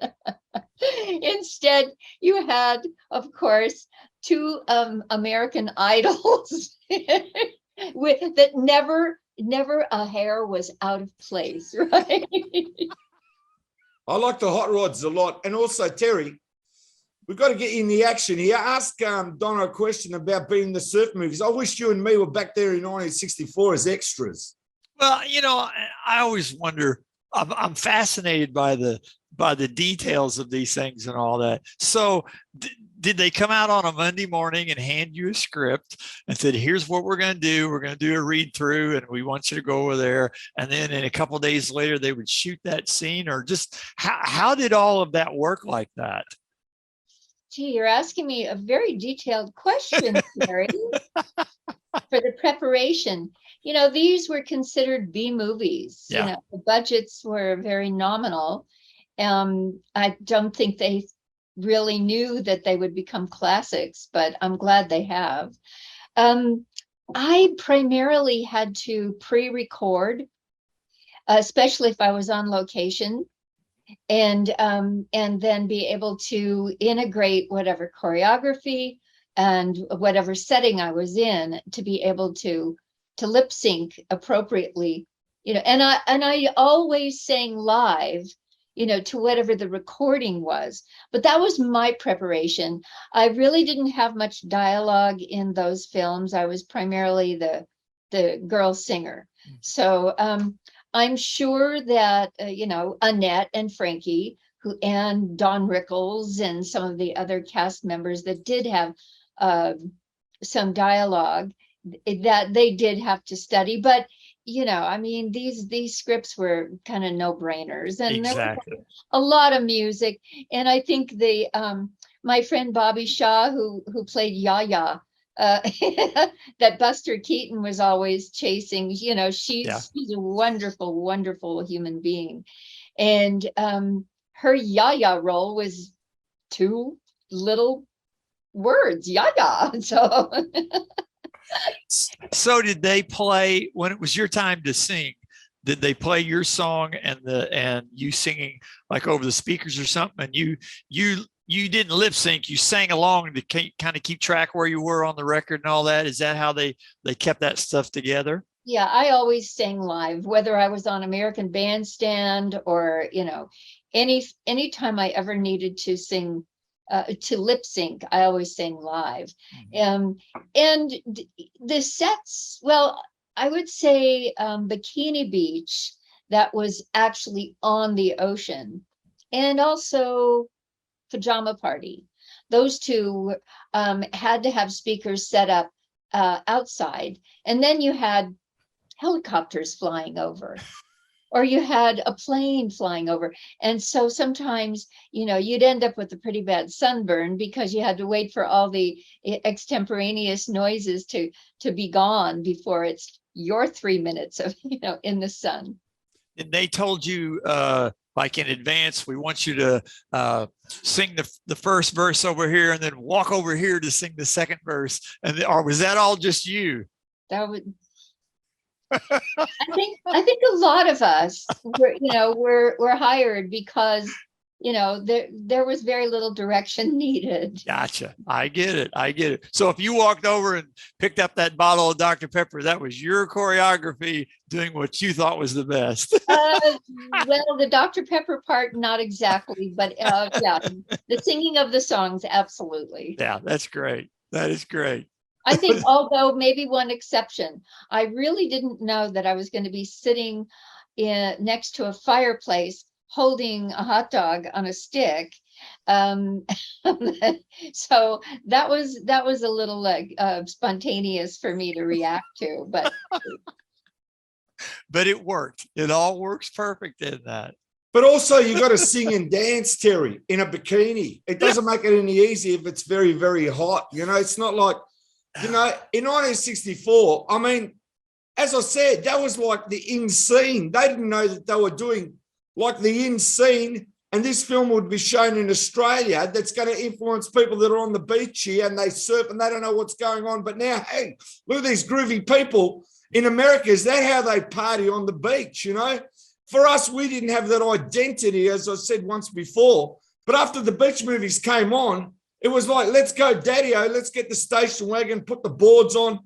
Instead, you had, of course, two American idols that never a hair was out of place, right? I like the hot rods a lot. And also, Terry, we've got to get in the action here. Ask Donna a question about being in the surf movies. I wish you and me were back there in 1964 as extras. Well, you know, I always wonder, I'm fascinated by the details of these things and all that. So did they come out on a Monday morning and hand you a script and said, here's what we're going to do. We're going to do a read through and we want you to go over there. And then in a couple of days later, they would shoot that scene, or just how did all of that work like that? Gee, you're asking me a very detailed question, Terry, for the preparation. You know, these were considered B movies. Yeah. You know, the budgets were very nominal. I don't think they really knew that they would become classics, but I'm glad they have. I primarily had to pre-record, especially if I was on location, and then be able to integrate whatever choreography and whatever setting I was in to be able to lip sync appropriately, you know, and I always sang live, you know, to whatever the recording was. But that was my preparation. I really didn't have much dialogue in those films. I was primarily the girl singer. So I'm sure that, you know, Annette and Frankie, and Don Rickles and some of the other cast members that did have some dialogue, that they did have to study. But you know, I mean, these scripts were kind of no-brainers, and Exactly. there was a lot of music. And I think the my friend Bobby Shaw, who played Yaya, that Buster Keaton was always chasing, you know, she's a wonderful, wonderful human being. And her Yaya role was two little words, Yaya. So did they play, when it was your time to sing, did they play your song and you singing like over the speakers or something, and you didn't lip sync, you sang along to kind of keep track where you were on the record and all that? Is that how they kept that stuff together? Yeah, I always sang live, whether I was on American Bandstand or, you know, anytime I ever needed to sing, to lip sync, I always sang live. And the sets, well, I would say Bikini Beach, that was actually on the ocean, and also Pajama Party. Those two had to have speakers set up outside, and then you had helicopters flying over, or you had a plane flying over. And so sometimes, you'd end up with a pretty bad sunburn because you had to wait for all the extemporaneous noises to be gone before it's your 3 minutes of, in the sun. And they told you, like in advance, we want you to sing the first verse over here and then walk over here to sing the second verse. Or was that all just you? That would. I think a lot of us were hired because there was very little direction needed. Gotcha. I get it. So if you walked over and picked up that bottle of Dr. Pepper, that was your choreography doing what you thought was the best. Well, the Dr. Pepper part, not exactly, but yeah, the singing of the songs, absolutely. Yeah, that's great. That is great. I think, although maybe one exception, I really didn't know that I was going to be sitting next to a fireplace holding a hot dog on a stick. So that was a little spontaneous for me to react to, but but it worked. It all works perfect in that. But also you got to sing and dance, Terry, in a bikini. It doesn't make it any easier if it's very, very hot. It's not like, in 1964, I mean, as I said, that was like the in scene. They didn't know that they were doing like the in scene, and this film would be shown in Australia that's going to influence people that are on the beach here and they surf and they don't know what's going on. But now, hey, look at these groovy people in America. Is that how they party on the beach, For us, we didn't have that identity, as I said once before. But after the beach movies came on, it was like, let's go, daddy-o, let's get the station wagon, put the boards on,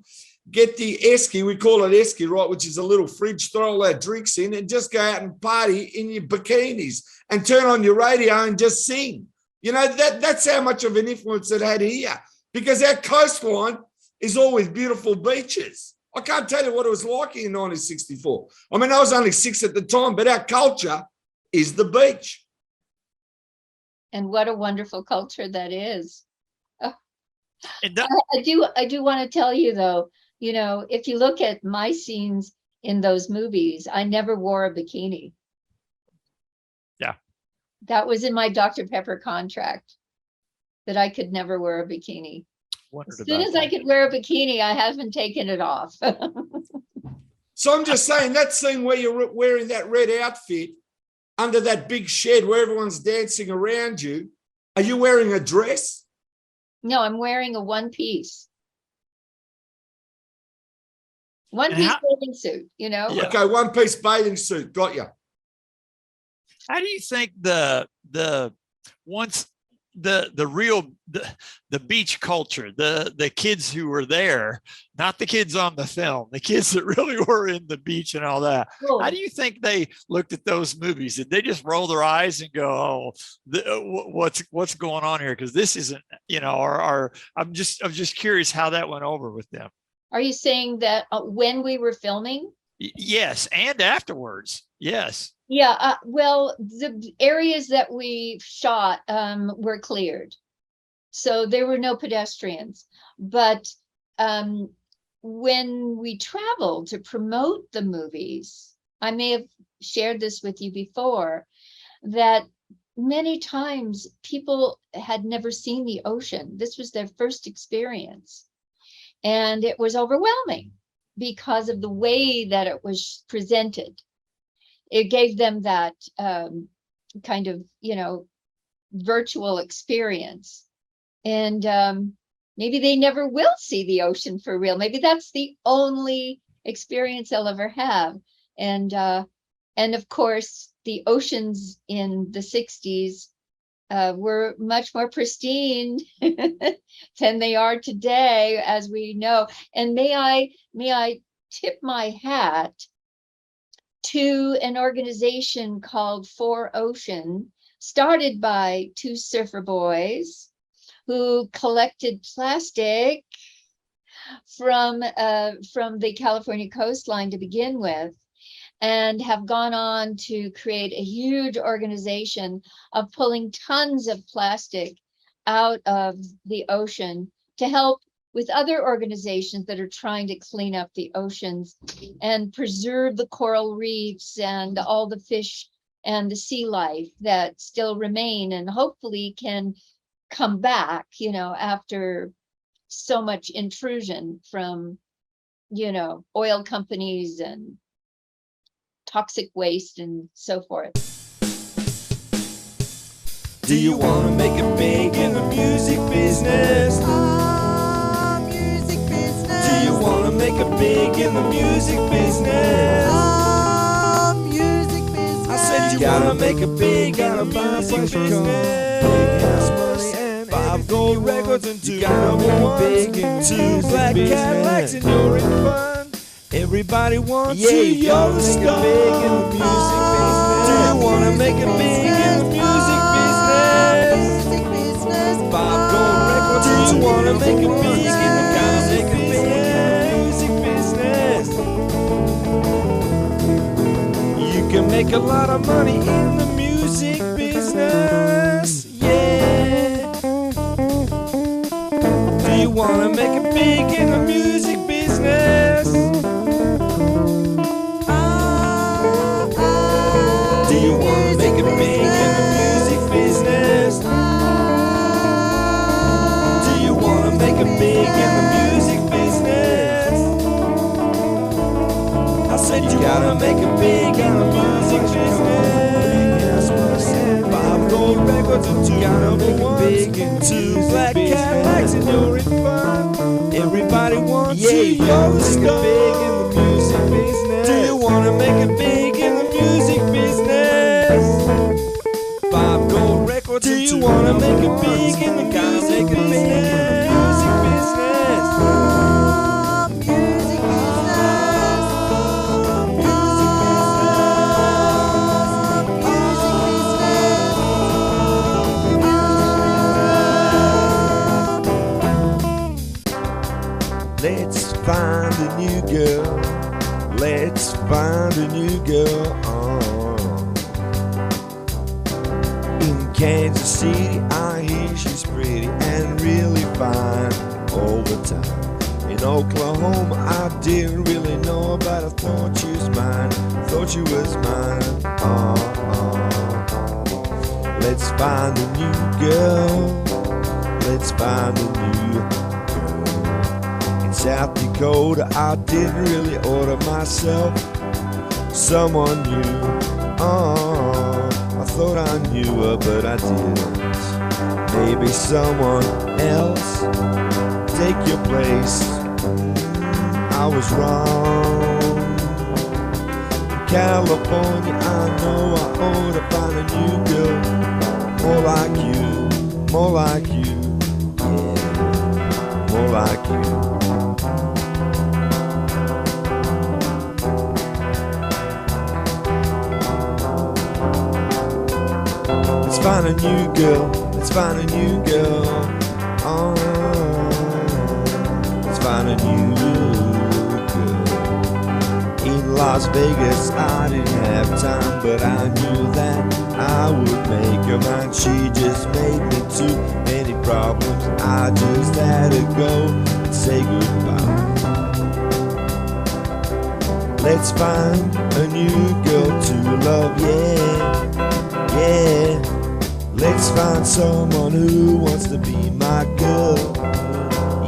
get the esky, we call it esky, right, which is a little fridge, throw all our drinks in and just go out and party in your bikinis and turn on your radio and just sing. That's how much of an influence it had here, because our coastline is always beautiful beaches. I can't tell you what it was like in 1964. I mean, I was only 6 at the time, but our culture is the beach. And what a wonderful culture that is. Oh. And I do want to tell you though, if you look at my scenes in those movies, I never wore a bikini. Yeah. That was in my Dr. Pepper contract, that I could never wear a bikini. As soon as I could wear a bikini, I haven't taken it off. So I'm just saying, that scene where you're wearing that red outfit under that big shed where everyone's dancing around you, are you wearing a dress? No, I'm wearing a one-piece. One-piece bathing suit, Okay, one-piece bathing suit, got you. How do you think the real beach culture, the kids who were there, not the kids on the film, the kids that really were in the beach and all that, how do you think they looked at those movies? Did they just roll their eyes and go, what's going on here? Because this isn't, or I'm just curious how that went over with them. Are you saying that when we were filming? Yes, and afterwards. Yes. Yeah, well, the areas that we shot were cleared. So there were no pedestrians. But when we traveled to promote the movies, I may have shared this with you before, that many times people had never seen the ocean. This was their first experience. And it was overwhelming because of the way that it was presented. It gave them that kind of, virtual experience. And maybe they never will see the ocean for real. Maybe that's the only experience they'll ever have. And of course, the oceans in the 60s were much more pristine than they are today, as we know. And may I tip my hat to an organization called 4Ocean, started by 2 surfer boys who collected plastic from the California coastline to begin with, and have gone on to create a huge organization of pulling tons of plastic out of the ocean to help with other organizations that are trying to clean up the oceans and preserve the coral reefs and all the fish and the sea life that still remain and hopefully can come back, you know, after so much intrusion from, you know, oil companies and toxic waste and so forth. Do you want to make it big in the music business? Do you want to make it big in the music business? I said you gotta make it big in the music business. 5 gold records and 2 number ones, 2 black Cadillacs and you're in fun. Everybody wants you, you're the star. Do you want to make it big in the music business? 5 gold records. Do you want to make it big in the music business? You can make a lot of money in the music business. Yeah. Do you want to make it big in the music business? Do you want to make it big in the music business? Do you want to make it big in the music business? I said you gotta make it big in the music business. 5 gold records and 2 number ones, 2 black Cadillacs and you're in fun. Everybody wants you, you're the star. Do you want to make it big in the music business? 5 gold records. Do you want to make it big in the music business? Let's find a new girl. Let's find a new girl. In Kansas City, I hear she's pretty and really fine all the time. In Oklahoma, I didn't really know her, but I thought she was mine. Thought she was mine. Let's find a new girl. Let's find a new girl. In South Dakota, I didn't really order myself someone new. I thought I knew her, but I didn't. Maybe someone else take your place. I was wrong. In California, I know I ought to find a new girl, more like you, more like you, yeah, more like you. Let's find a new girl. Let's find a new girl. Let's find a new girl. In Las Vegas, I didn't have time, but I knew that I would make her mine. She just made me too many problems. I just had to go and say goodbye. Let's find a new girl to love, yeah, yeah. Let's find someone who wants to be my girl,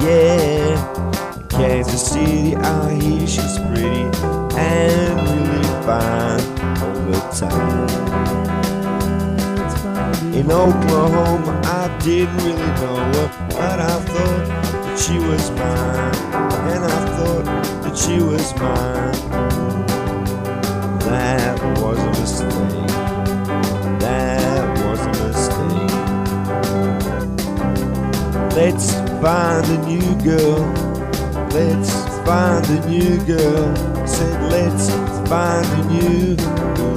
yeah. In Kansas City, I hear she's pretty and really fine all the time. In Oklahoma, I didn't really know her, but I thought that she was mine, and I thought that she was mine. That was a mistake. That was a mistake. Let's find a new girl. Let's find a new girl. Said let's find a new girl.